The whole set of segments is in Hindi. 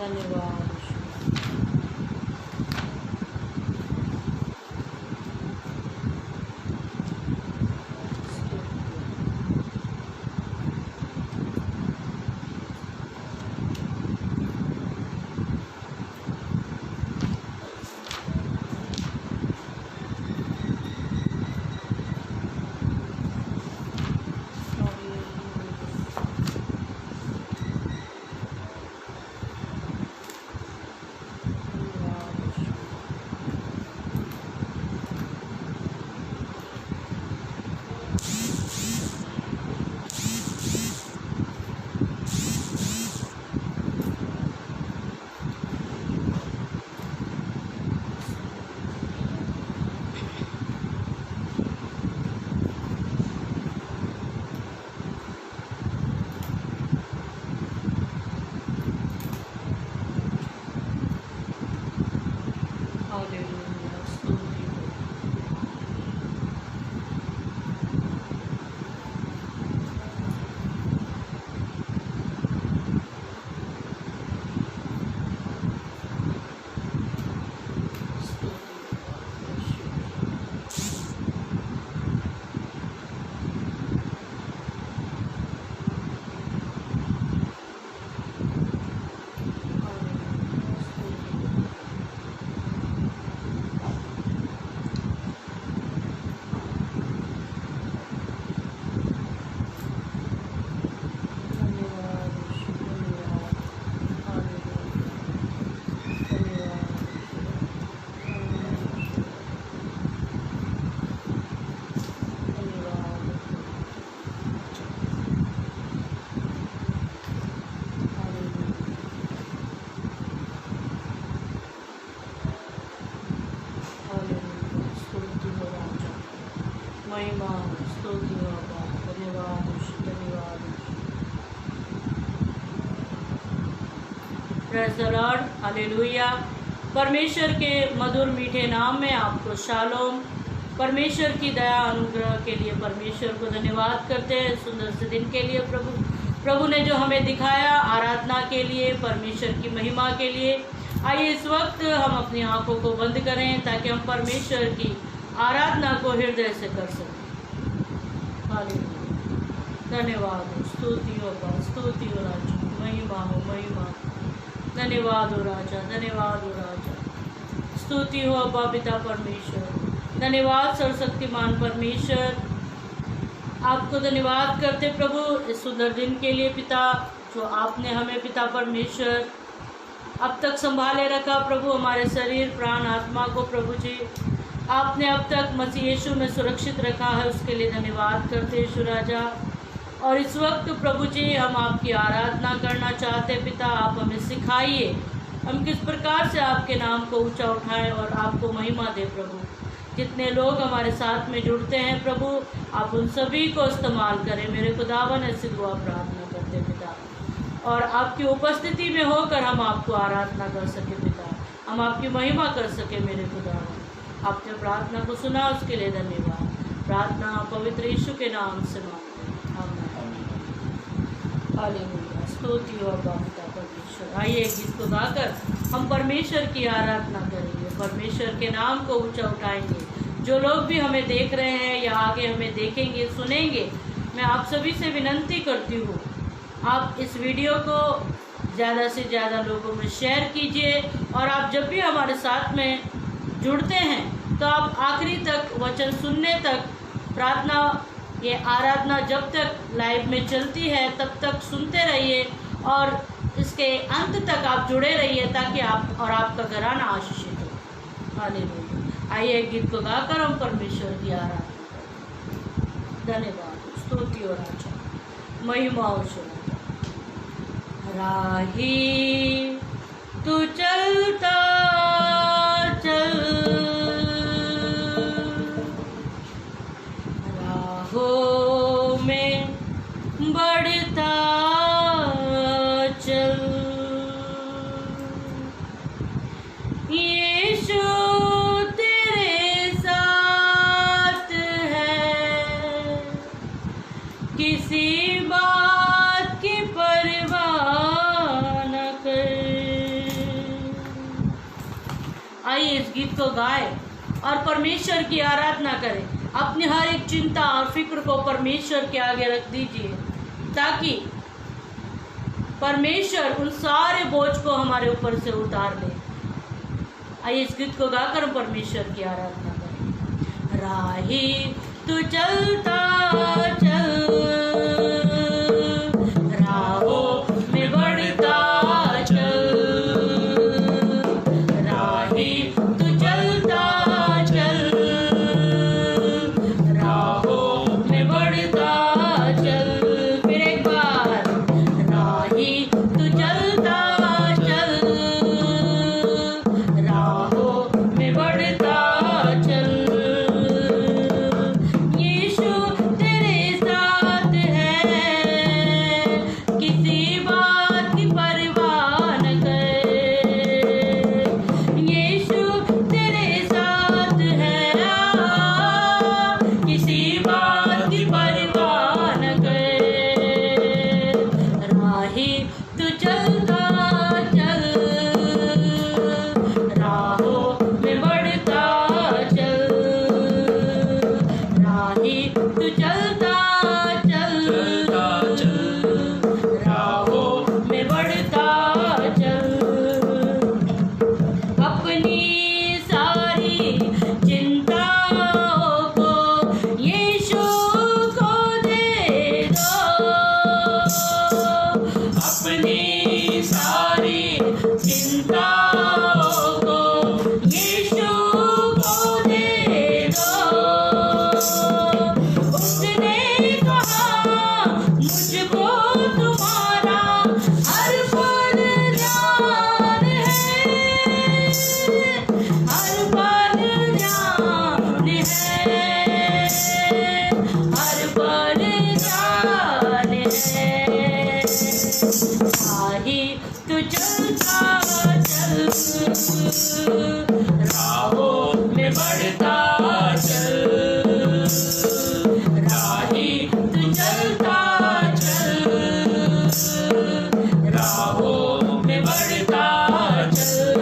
धन्यवाद महिमा स्तुति हो बाप, धन्यवाद धन्यवाद। Praise the Lord, hallelujah. परमेश्वर के मधुर मीठे नाम में आपको शालोम। परमेश्वर की दया अनुग्रह के लिए परमेश्वर को धन्यवाद करते हैं, सुंदर से दिन के लिए प्रभु ने जो हमें दिखाया, आराधना के लिए, परमेश्वर की महिमा के लिए। आइए इस वक्त हम अपनी आंखों को बंद करें ताकि हम परमेश्वर की आराधना को हृदय से कर सकें। हालेलुया, धन्यवाद हो, स्तुति हो बाप, स्तुति हो राजा, महिमा हो महिमा। धन्यवाद हो राजा, धन्यवाद हो राजा, स्तुति हो अब्बा पिता परमेश्वर। धन्यवाद सर्वशक्तिमान परमेश्वर, आपको धन्यवाद करते प्रभु इस सुंदर दिन के लिए पिता, जो आपने हमें पिता परमेश्वर अब तक संभाले रखा प्रभु, हमारे शरीर प्राण आत्मा को प्रभु जी आपने अब तक मसीह यीशु में सुरक्षित रखा है, उसके लिए धन्यवाद करते यीशु राजा। और इस वक्त प्रभु जी हम आपकी आराधना करना चाहते पिता, आप हमें सिखाइए हम किस प्रकार से आपके नाम को ऊंचा उठाएं और आपको महिमा दे प्रभु। जितने लोग हमारे साथ में जुड़ते हैं प्रभु, आप उन सभी को इस्तेमाल करें। मेरे खुदावन ऐसी दुआ प्रार्थना करते पिता, और आपकी उपस्थिति में होकर हम आपको आराधना कर सके पिता, हम आपकी महिमा कर सके मेरे खुदावन। आपने प्रार्थना को सुना, उसके लिए धन्यवाद। प्रार्थना पवित्र यीशु के नाम से मांगते हैं, आमीन। हालेलुया, स्तुति हो अब्बा पिता परमेश्वर। आइए गीत को गाकर हम परमेश्वर की आराधना करेंगे, परमेश्वर के नाम को ऊंचा उठाएंगे। जो लोग भी हमें देख रहे हैं या आगे हमें देखेंगे सुनेंगे, मैं आप सभी से विनंती करती हूँ, आप इस वीडियो को ज़्यादा से ज़्यादा लोगों में शेयर कीजिए। और आप जब भी हमारे साथ में जुड़ते हैं तो आप आखिरी तक वचन सुनने तक, प्रार्थना ये आराधना जब तक लाइव में चलती है तब तक सुनते रहिए और इसके अंत तक आप जुड़े रहिए, ताकि आप और आपका घराना आशीषित हो। हालेलुया। आइए गीत को गाकर हम परमेश्वर की आराधना करें। धन्यवाद, स्तुति और राजा, महिमा और राही तू चलता चल, राहों में बढ़ता चल, यीशु तेरे साथ है, किसी बात की परवाह न कर। आइए इस गीत को गाएं और परमेश्वर की आराधना करें। अपनी हर एक चिंता और फिक्र को परमेश्वर के आगे रख दीजिए, ताकि परमेश्वर उन सारे बोझ को हमारे ऊपर से उतार ले। आइए इस गीत को गाकर हम परमेश्वर की आराधना करें। राही तू चलता चल, राहों में बढ़ता चल, राही तू चलता चल, राहों में बढ़ता चल। फिर एक बार, राही तू चलता चल, राहों में बढ़ता चल। यीशु तेरे साथ है, किसी बात की परवाह न कर। यीशु तेरे साथ है, किसी बात की परवाह न कर। राही तू चलता चल, राहों में बढ़ता चल, राही तू चलता चल, राहों में बढ़ता चल। अपनी सारी चिंताओं को यीशु को दे दो, अपनी सारी चिंताओं को यीशु को दे दो। उसने कहा मुझको तुम्हारा हर पल ध्यान है, हर पल ध्यान है, हर पल ध्यान है। राही तू चलता चल, राहों में बढ़ता चल, राही तू चलता चल, राहों में बढ़ता चल।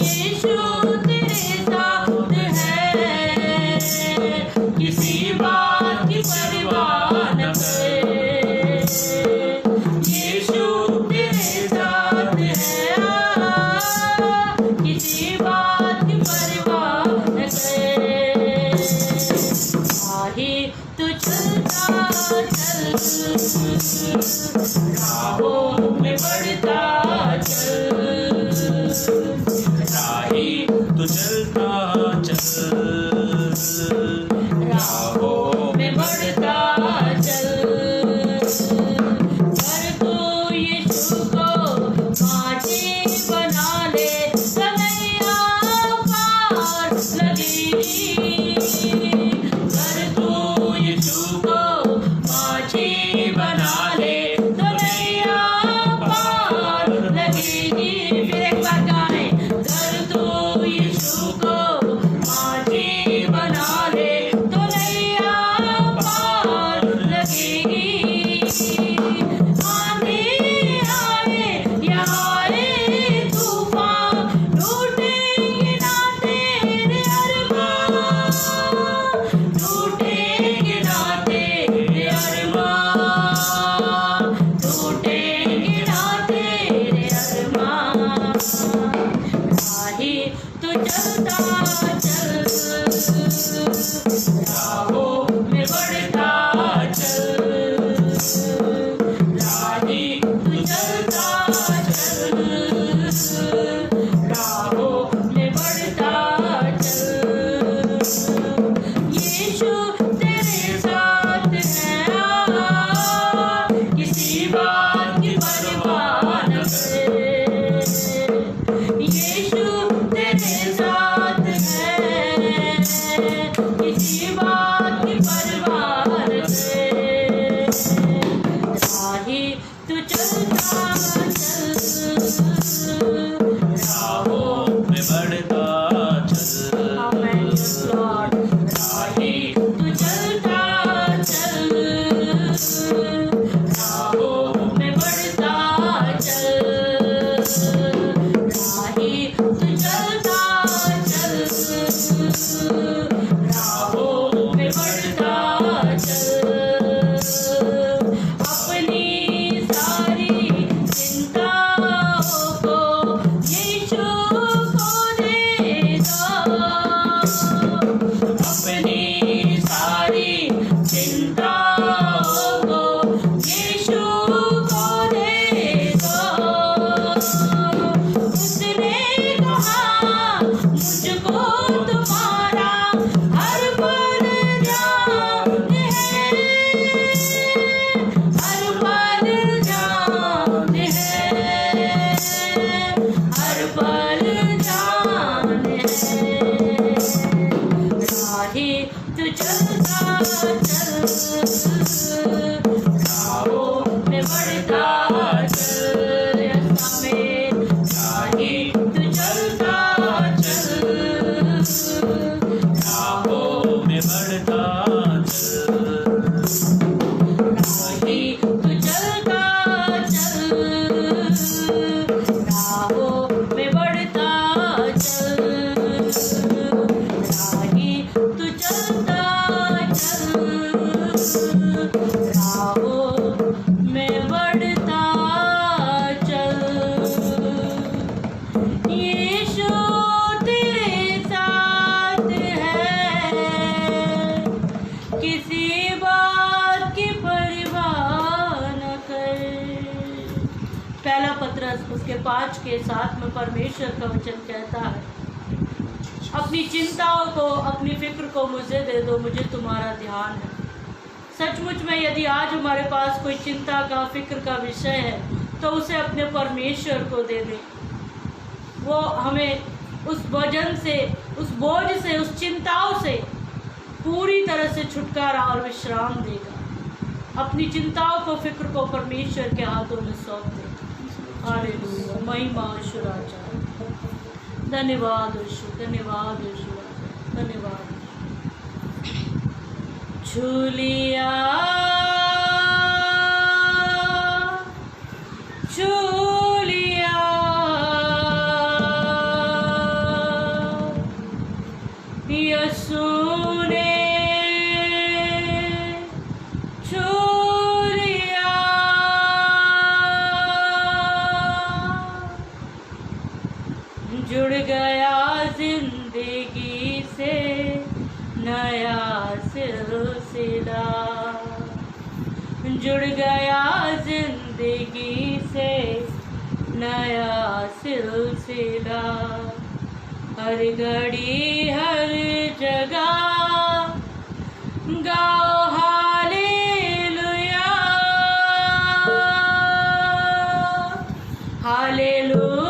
यीशु तेरे साथ है, किसी बात की परवाह न कर। यीशु तेरे साथ पहला पत्रस उसके 5:7 में परमेश्वर का वचन कहता है, अपनी चिंताओं को, अपनी फिक्र को मुझे दे दो, मुझे तुम्हारा ध्यान है। सचमुच में यदि आज हमारे पास कोई चिंता का, फिक्र का विषय है तो उसे अपने परमेश्वर को दे दें। वो हमें उस वजन से, उस बोझ से, उस चिंताओं से पूरी तरह से छुटकारा और विश्राम देगा। अपनी चिंताओं को, फिक्र को परमेश्वर के हाथों में सौंप दें। हालेलुया, महिमा यीशु राजा। धन्यवाद यीशु, धन्यवाद यीशु, धन्यवाद। छू लिया, छू लिया, यीशु ने छू लिया, जुड़ गया जिंदगी से नया सिलसिला, जुड़ गया जिंदगी से नया सिलसिला। हर घड़ी हर जगह गाओ हालेलुया, हालेलुया,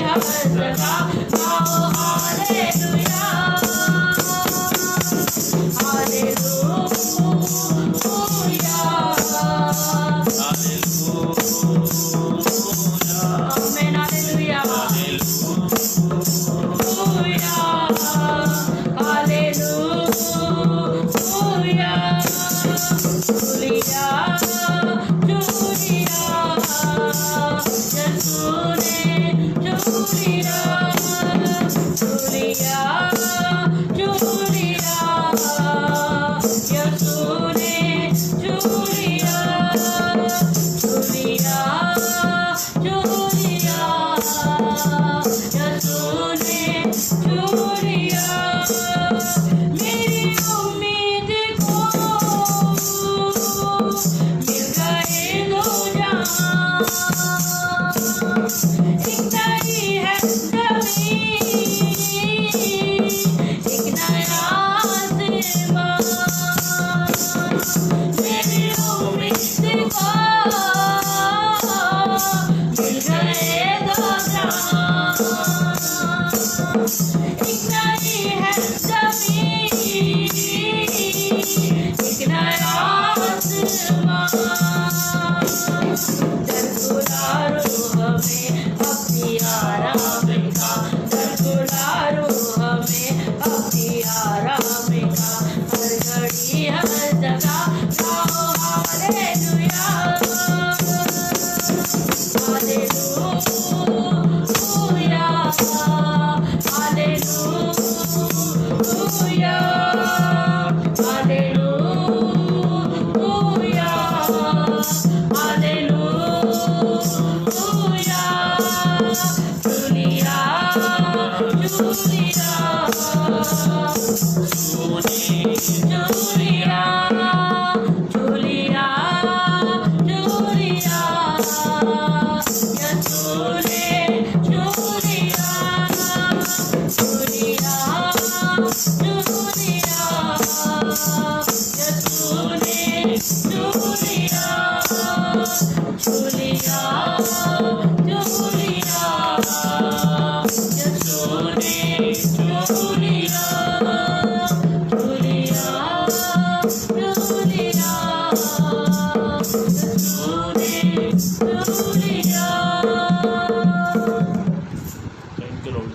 हर जगह गाओ हालेलुया हालेलुया आमीन हालेलुया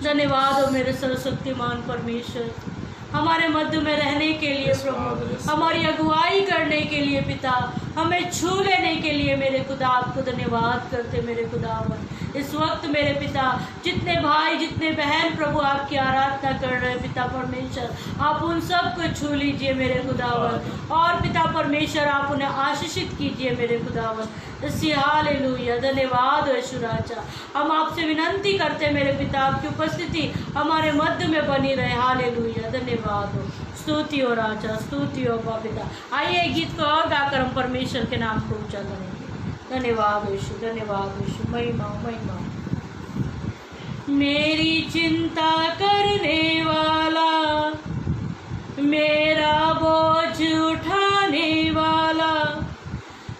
धन्यवाद हो मेरे सर्वशक्तिमान परमेश्वर, हमारे मध्य में रहने के लिए प्रभु, हमारी अगुवाई करने के लिए पिता, हमें छू लेने के लिए मेरे खुदा आपको धन्यवाद करते मेरे खुदावन। इस वक्त मेरे पिता जितने भाई जितने बहन प्रभु आपकी आराधना कर रहे हैं पिता परमेश्वर, आप उन सब को छू लीजिए मेरे खुदावन, और पिता परमेश्वर आप उन्हें आशीषित कीजिए मेरे खुदावन। हालेलुया, धन्यवाद हो यीशु राजा। हम आपसे विनंती करते हैं मेरे पिता, आपकी उपस्थिति हमारे मध्य में बनी रहे। हालेलुया, धन्यवाद हो, स्तुति हो राजा, स्तुति हो पिता। आइए गीत को और गाकर हम परमेश्वर के नाम को ऊंचा करेंगे। धन्यवाद यीशु, धन्यवाद यीशु, महिमा महिमा। मेरी चिंता करने वाला, मेरा बोझ उठाने वाला,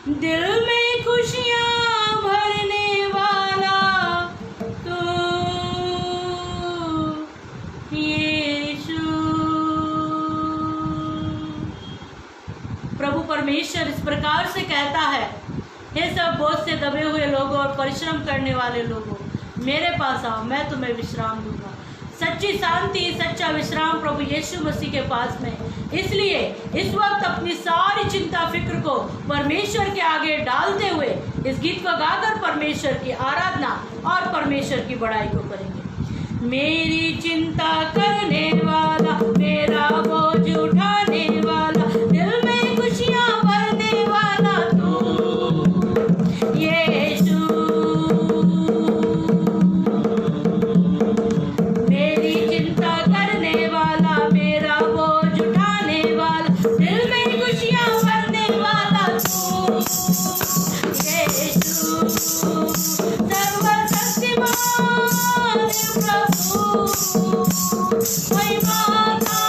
दिल में खुशियाँ भरने वाला तू यीशु। प्रभु परमेश्वर इस प्रकार से कहता है, हे सब बोझ से दबे हुए लोगों और परिश्रम करने वाले लोगों, मेरे पास आओ, मैं तुम्हें विश्राम दूंगा। सच्ची शांति, सच्चा विश्राम प्रभु यीशु मसीह के पास में। इसलिए इस वक्त अपनी सारी चिंता फिक्र को परमेश्वर के आगे डालते हुए इस गीत को गाकर परमेश्वर की आराधना और परमेश्वर की बड़ाई को करेंगे। मेरी चिंता करने वाला, मेरा बोझ उठाने वाला, दिल में खुशियाँ भरने वाला तू यीशु। मेरी चिंता करने वाला, मेरा बोझ उठाने वाला, दिल में खुशियाँ भरने वाला तू यीशु। सर्वशक्तिमान प्रभु, महिमा का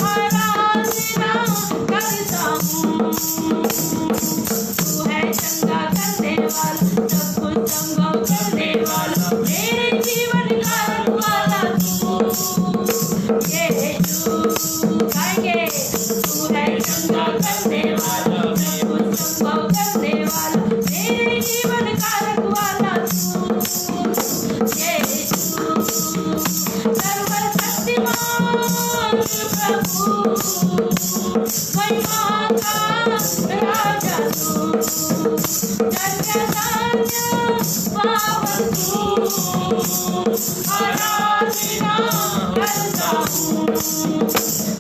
आराधना करता हूँ। तू है चंगा करने वाला, सब कुछ संभव करने वाला, मेरे जीवन का रखवाला तू यीशु। गाएंगे, तू है चंगा करने वाला, सब कुछ संभव करने वाला, मेरे जीवन का रखवाला तू यीशु। सर्वशक्तिमान प्रभु, महिमा का राजा तू, धन्य धन्य पावन तू, आराधना करता हूँ।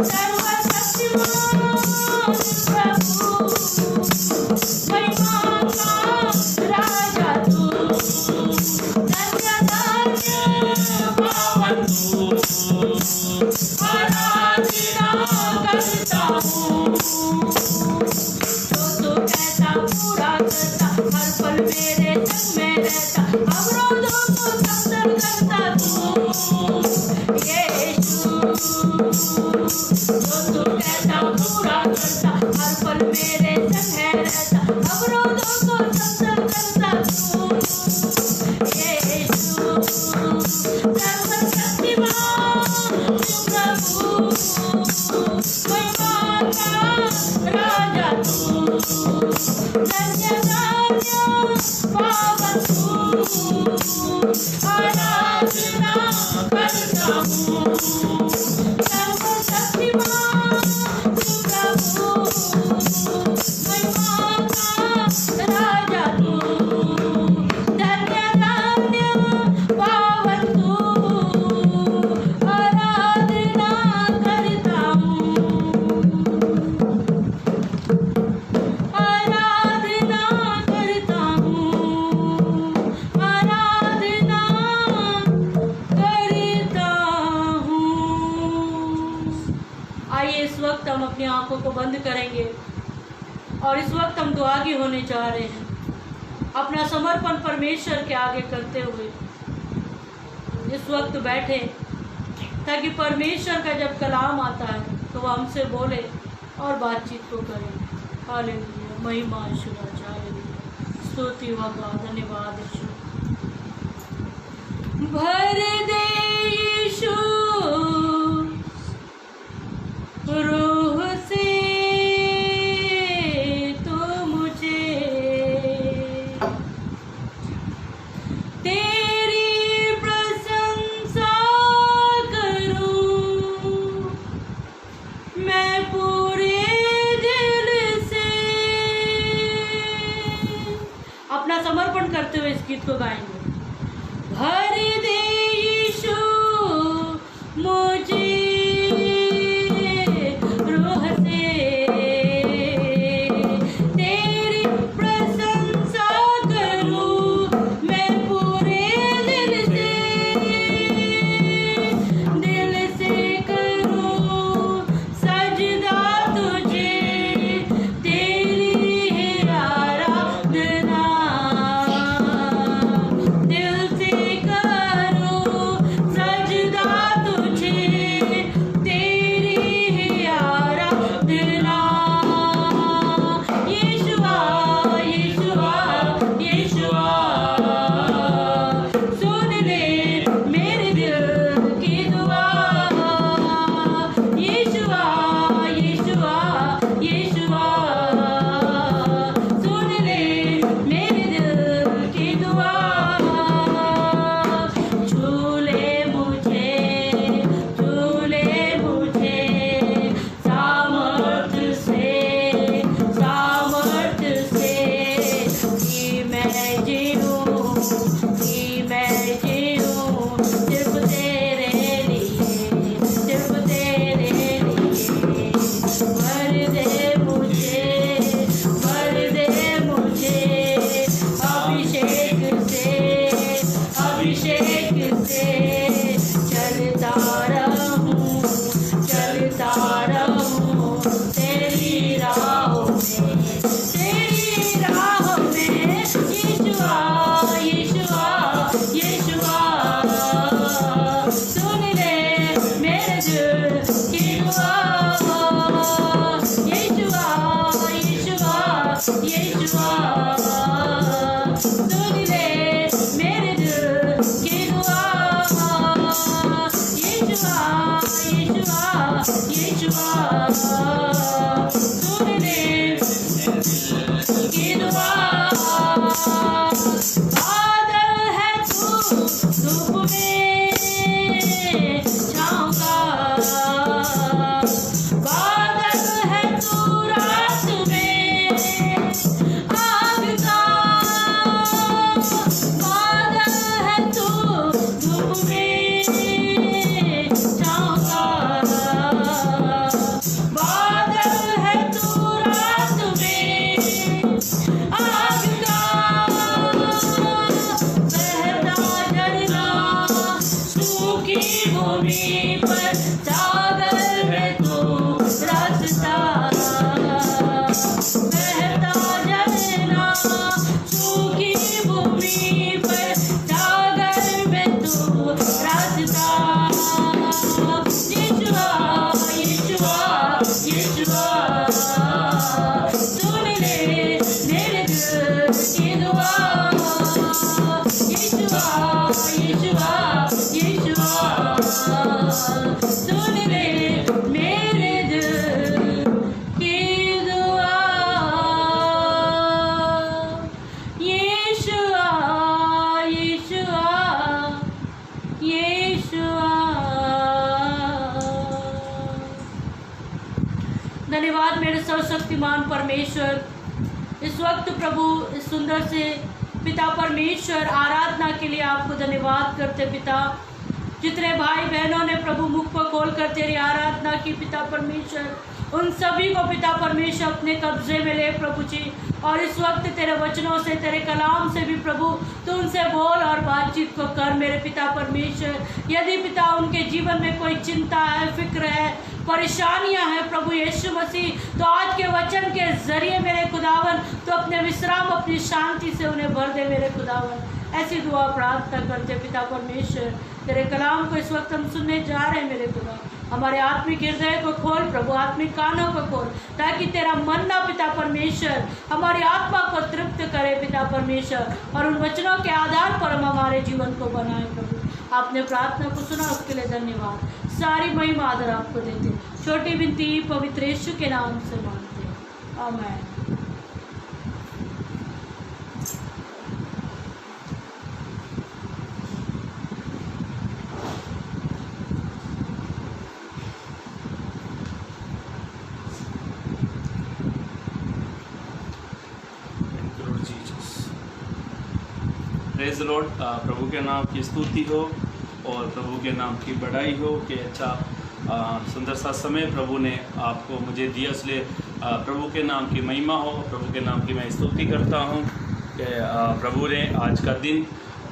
सर्वशक्तिमान प्रभु, महिमा का राजा तू, धन्य धन्य पावन तू, आराधना करता हूँ। जो तू कहता पूरा करता, हर पल मेरे संग में रहता, अवरोधों को समतल करता तू यीशु। जो तू कहता पूरा करता, हर पल मेरे संग है रहता, अवरोधों को समतल करता तू यीशु। सर्वशक्तिमान प्रभु, महिमा का राजा तू, धन्य धन्य पावन तू, आराधना करता हूँ। सर्वशक्तिमान प्रभु, महिमा का राजा तू, धन्य धन्य पावन तू, आराधना करता हूँ। आराधना करता हूँ, आराधना करता हूँ। आइए इस वक्त हम अपनी आंखों को बंद करेंगे और इस वक्त हम दुआगी होने जा रहे हैं, अपना समर्पण परमेश्वर के आगे करते हुए इस वक्त बैठे, ताकि परमेश्वर का जब कलाम आता है तो वह हमसे बोले और बातचीत को करें। हालेलुया, महिमा यीशु राजा, हालेलुया, स्तुति होगा, धन्यवाद यीशु। भर दे यीशु रूह से तू मुझे, तेरी प्रशंसा करूं मैं पूरे दिल से। अपना समर्पण करते हुए इस गीत को गाएंगे। भर दे यीशु मुझे रूह से, तेरी प्रशंसा करूं मैं पूरे दिल से करूं सजदा तुझे, तेरी है आराधना। यीशुआ सुन ले की दुआ। बादल है तू धूप में छाँव का, बादल है तू रात में आग का, बादल है तू धूप में छाँव का, बादल है तू रात में आग का। बहता झरना सूखी भूमि पर, सागर में तू रास्ता। बहता झरना सूखी भूमि पर, सागर में तू रास्ता। यीशुआ यीशुआ यीशुआ सुन ले मेरे दिल की दुआ। यीशुआ यीशुआ यीशुआ सुन ले मेरे दिल की दुआ। यीशुआ यीशुआ यीशुआ। धन्यवाद मेरे सर्वशक्तिमान परमेश्वर। इस वक्त प्रभु इस सुंदर से पिता परमेश्वर आराधना के लिए आपको धन्यवाद करते पिता। जितने भाई बहनों ने प्रभु मुख को खोल कर तेरी आराधना की पिता परमेश्वर, उन सभी को पिता परमेश्वर अपने कब्जे में ले प्रभु जी। और इस वक्त तेरे वचनों से, तेरे कलाम से भी प्रभु तू उनसे बोल और बातचीत को कर मेरे पिता परमेश्वर। यदि पिता उनके जीवन में कोई चिंता है, फिक्र है, परेशानियां हैं प्रभु यीशु मसीह, तो आज के वचन के जरिए मेरे खुदावन तो अपने विश्राम, अपनी शांति से उन्हें भर दे मेरे खुदावन। ऐसी दुआ प्रार्थना करते पिता परमेश्वर। तेरे कलाम को इस वक्त हम सुनने जा रहे हैं मेरे खुदा। हमारे आत्मिक हृदय को खोल प्रभु, आत्मिक कानों को खोल, ताकि तेरा मन्ना पिता परमेश्वर हमारी आत्मा को तृप्त करे पिता परमेश्वर, और उन वचनों के आधार पर हम हमारे जीवन को बनाए प्रभु। आपने प्रार्थना को सुना, उसके लिए धन्यवाद। सारी महिमा आदर आपको देते, छोटी विनती पवित्र यीशु के नाम से मांगते हैं, आमीन। Praise the Lord. प्रभु के नाम की स्तुति हो और प्रभु के नाम की बड़ाई हो कि अच्छा सुंदर सा समय प्रभु ने आपको मुझे दिया, इसलिए प्रभु के नाम की महिमा हो। प्रभु के नाम की मैं स्तुति करता हूँ कि प्रभु ने आज का दिन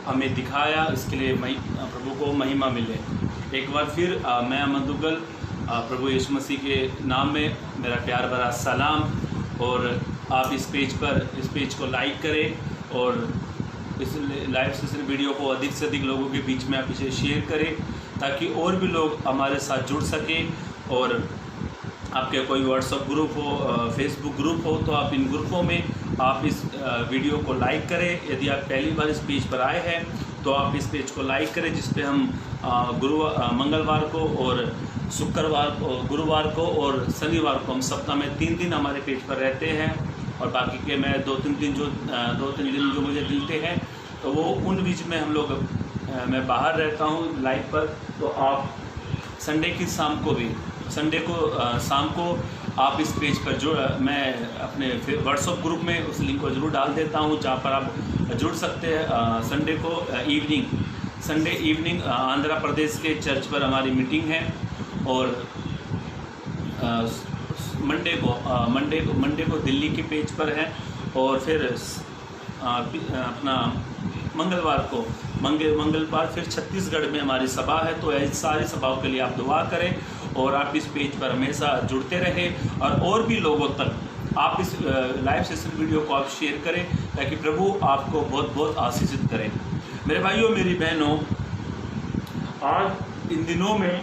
हमें दिखाया, इसके लिए प्रभु को महिमा मिले। एक बार फिर मैं अमन दुग्गल, प्रभु यीशु मसीह के नाम में मेरा प्यार भरा सलाम। और आप इस पेज को लाइक करें और इस लाइव सेशन वीडियो को अधिक से अधिक लोगों के बीच में आप इसे शेयर करें, ताकि और भी लोग हमारे साथ जुड़ सकें। और आपके कोई व्हाट्सएप ग्रुप हो, फेसबुक ग्रुप हो, तो आप इन ग्रुपों में आप इस वीडियो को लाइक करें। यदि आप पहली बार इस पेज पर आए हैं तो आप इस पेज को लाइक करें, जिस पे हम मंगलवार को और शुक्रवार को, गुरुवार को और शनिवार को, हम सप्ताह में 3 दिन हमारे पेज पर रहते हैं। और बाकी के मैं 2-3 दिन जो मुझे मिलते हैं, तो वो उन बीच में हम लोग मैं बाहर रहता हूँ लाइव पर। तो आप संडे की शाम को भी, संडे को शाम को आप इस पेज पर जो मैं अपने व्हाट्सएप ग्रुप में उस लिंक को ज़रूर डाल देता हूँ, जहाँ पर आप जुड़ सकते हैं। संडे इवनिंग आंध्र प्रदेश के चर्च पर हमारी मीटिंग है। और मंडे को दिल्ली के पेज पर है। और फिर अपना मंगलवार फिर छत्तीसगढ़ में हमारी सभा है। तो ऐसी सारी सभाओं के लिए आप दुआ करें और आप इस पेज पर हमेशा जुड़ते रहें, और भी लोगों तक आप इस लाइव सेशन वीडियो को आप शेयर करें, ताकि प्रभु आपको बहुत बहुत आशीषित करें। मेरे भाइयों, मेरी बहनों, आज इन दिनों में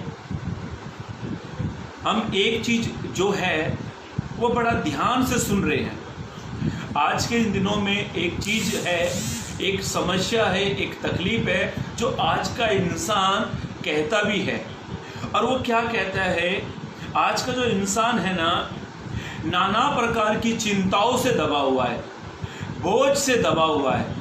हम एक चीज़ जो है वो बड़ा ध्यान से सुन रहे हैं। आज के इन दिनों में एक चीज़ है, एक समस्या है, एक तकलीफ है, जो आज का इंसान कहता भी है। और वो क्या कहता है? आज का जो इंसान है ना, नाना प्रकार की चिंताओं से दबा हुआ है, बोझ से दबा हुआ है।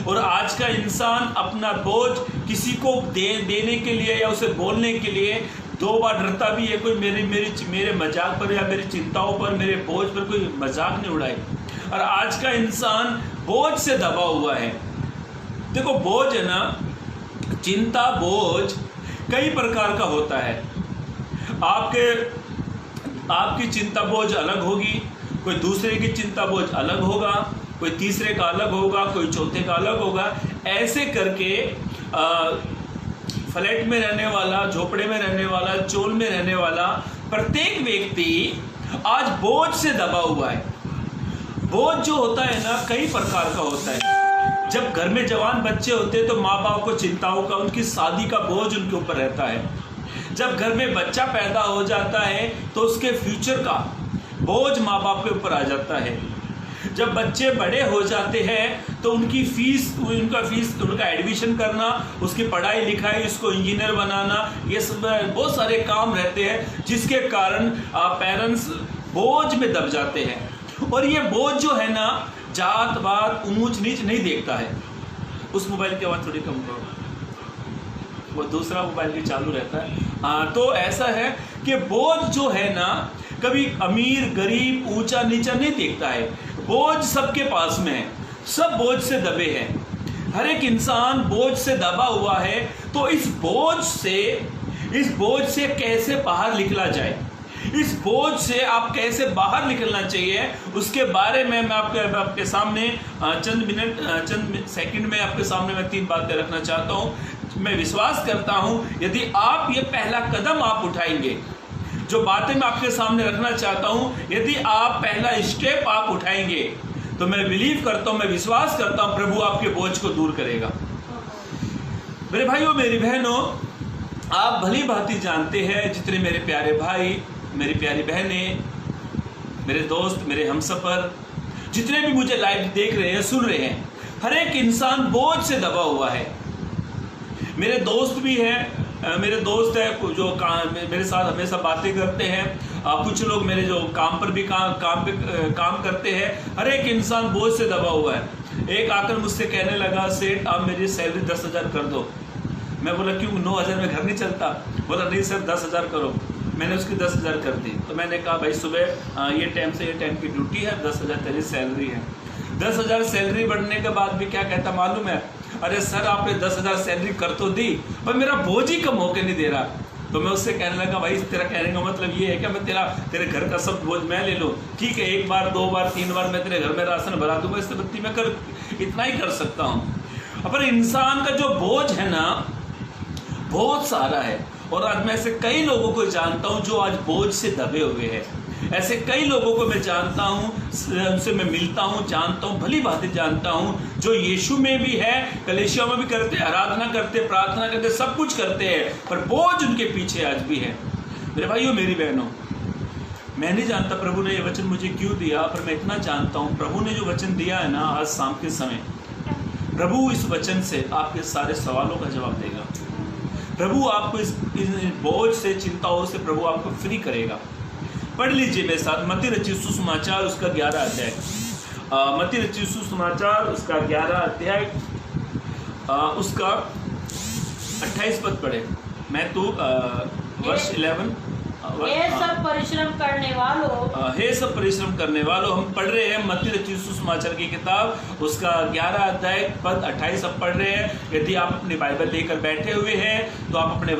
और आज का इंसान अपना बोझ किसी को देने के लिए या उसे बोलने के लिए 2 बार डरता भी है, कोई मेरे मजाक पर या मेरी चिंताओं पर, मेरे बोझ पर कोई मजाक नहीं उड़ाए। और आज का इंसान बोझ से दबा हुआ है। देखो, बोझ है ना, चिंता बोझ कई प्रकार का होता है। आपकी चिंता बोझ अलग होगी, कोई दूसरे की चिंता बोझ अलग होगा, कोई तीसरे का अलग होगा, कोई चौथे का अलग होगा। ऐसे करके फ्लैट में रहने वाला, झोपड़े में रहने वाला, चोल में रहने वाला प्रत्येक व्यक्ति आज बोझ से दबा हुआ है। बोझ जो होता है ना, कई प्रकार का होता है। जब घर में जवान बच्चे होते हैं तो माँ बाप को चिंताओं का, उनकी शादी का बोझ उनके ऊपर रहता है। जब घर में बच्चा पैदा हो जाता है तो उसके फ्यूचर का बोझ माँ बाप के ऊपर आ जाता है। जब बच्चे बड़े हो जाते हैं तो उनकी फीस, उनका एडमिशन करना, उसकी पढ़ाई लिखाई, उसको इंजीनियर बनाना, ये सब बहुत सारे काम रहते हैं, जिसके कारण पेरेंट्स बोझ में दब जाते हैं। और ये बोझ जो है ना, जात बात ऊंच नीच नहीं देखता है। उस मोबाइल की आवाज़ थोड़ी कम करो, वो दूसरा मोबाइल भी चालू रहता है। तो ऐसा है कि बोझ जो है ना, कभी अमीर गरीब ऊंचा नीचा नहीं देखता है। बोझ सबके पास में है, सब बोझ से दबे हैं। हर एक इंसान बोझ से दबा हुआ है। तो इस बोझ से कैसे बाहर निकला जाए, इस बोझ से आप कैसे बाहर निकलना चाहिए, उसके बारे में मैं आपके सामने चंद सेकंड में आपके सामने मैं 3 बातें रखना चाहता हूं। मैं विश्वास करता हूं यदि आप ये पहला कदम आप उठाएंगे, जो बातें मैं आपके सामने रखना चाहता हूं, यदि आप पहला स्टेप आप उठाएंगे, तो मैं बिलीव करता हूं, मैं विश्वास करता हूं, प्रभु आपके बोझ को दूर करेगा। मेरे भाइयों, मेरी बहनों, आप भली भांति जानते हैं, जितने मेरे प्यारे भाई, मेरी प्यारी बहनें, मेरे दोस्त, मेरे हमसफर, जितने भी मुझे लाइव देख रहे हैं, सुन रहे हैं, हर एक इंसान बोझ से दबा हुआ है। मेरे दोस्त भी हैं, मेरे दोस्त है जो मेरे साथ हमेशा बातें करते हैं, कुछ लोग मेरे जो काम पर भी काम करते हैं। हर एक इंसान बोझ से दबा हुआ है। एक आकर मुझसे कहने लगा, सेठ आप मेरी सैलरी 10,000 कर दो। मैं बोला क्यों, 9,000 में घर नहीं चलता? बोला नहीं सर 10,000 करो। मैंने उसकी 10,000 कर दी। तो मैंने कहा भाई सुबह ये टाइम से ये टाइम की ड्यूटी है, 10,000 तेरी सैलरी है। 10,000 सैलरी बढ़ने के बाद भी क्या कहता मालूम है, अरे सर आपने 10,000 सैलरी कर तो दी, पर मेरा बोझ ही कम होके नहीं दे रहा। तो मैं उससे कहने लगा, भाई तेरा कहने का मतलब ये है क्या मैं तेरे घर का सब बोझ मैं ले लूँ? ठीक है, 1 बार 2 बार 3 बार मैं तेरे घर में राशन भरा दूंगा, इससे बत्ती मैं इतना ही कर सकता हूँ। पर इंसान का जो बोझ है ना, बहुत सारा है। और आज मैं ऐसे कई लोगों को जानता हूँ जो आज बोझ से दबे हुए हैं। ऐसे कई लोगों को मैं जानता हूँ, उनसे मैं मिलता हूँ, जानता हूँ, भली बातें जानता हूँ, जो यीशु में भी है, कलीसिया में भी करते, आराधना करते, प्रार्थना करते, सब कुछ करते हैं, पर बोझ उनके पीछे आज भी है। मेरे भाइयों, मेरी बहनों, मैं नहीं जानता प्रभु ने ये वचन मुझे क्यों दिया, पर मैं इतना जानता हूँ, प्रभु ने जो वचन दिया है ना आज शाम के समय, प्रभु इस वचन से आपके सारे सवालों का जवाब देगा। प्रभु आपको इस बोझ से, चिंताओं से प्रभु आपको फ्री करेगा। पढ़ लीजिए मेरे साथ मत्ती रचित सुसमाचार उसका 11 अध्याय। मत्ती रचित सुसमाचार उसका 11 अध्याय उसका 28 पद पढ़े। मैं तो वर्ष 11। हे सब परिश्रम करने वालों, हे सब परिश्रम करने वालों, हम पढ़ रहे हैं मत्ती रचित सुसमाचार की किताब उसका 11 अध्याय पद 28 अब पढ़ रहे हैं। यदि आप अपनी बाइबल लेकर बैठे हुए हैं तो आप अपने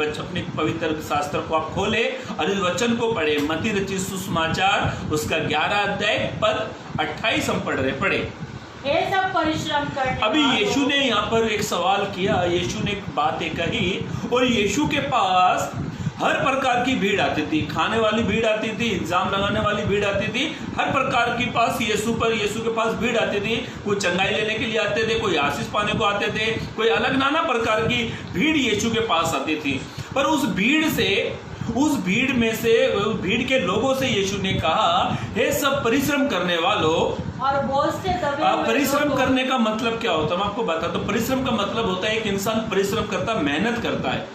पवित्र शास्त्र को आप खोले और इस वचन को पढ़े। मत्ती रचित सुसमाचार उसका 11 अध्याय पद 28 हम पढ़ रहे, पढ़े। हे सब परिश्रम करने अभी यीशु ने यहाँ पर एक सवाल किया, यीशु ने एक बातें कही, और यीशु के पास हर प्रकार की भीड़ आती थी, खाने वाली भीड़ आती थी, इल्जाम लगाने वाली भीड़ आती थी, हर प्रकार की पास यीशु के पास भीड़ आती थी। कोई चंगाई लेने के लिए आते थे, कोई आशीष पाने को आते थे, कोई अलग नाना प्रकार की भीड़ यीशु के पास आती थी। पर उस भीड़ के लोगों से यीशु ने कहा, हे सब परिश्रम करने वालों और बोझ से दबे हुए परिश्रम करने का मतलब क्या होता है मैं आपको बताता हूं। परिश्रम का मतलब होता है एक इंसान परिश्रम करता, मेहनत करता है,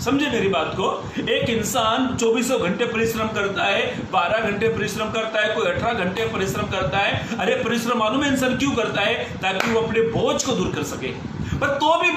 समझे मेरी बात को। एक इंसान 24 घंटे परिश्रम करता है, 12 घंटे परिश्रम करता है, कोई 18 घंटे परिश्रम करता है। अरे परिश्रम मालूम है इंसान क्यों करता है? ताकि वो अपने बोझ को दूर कर सके, पर तो भी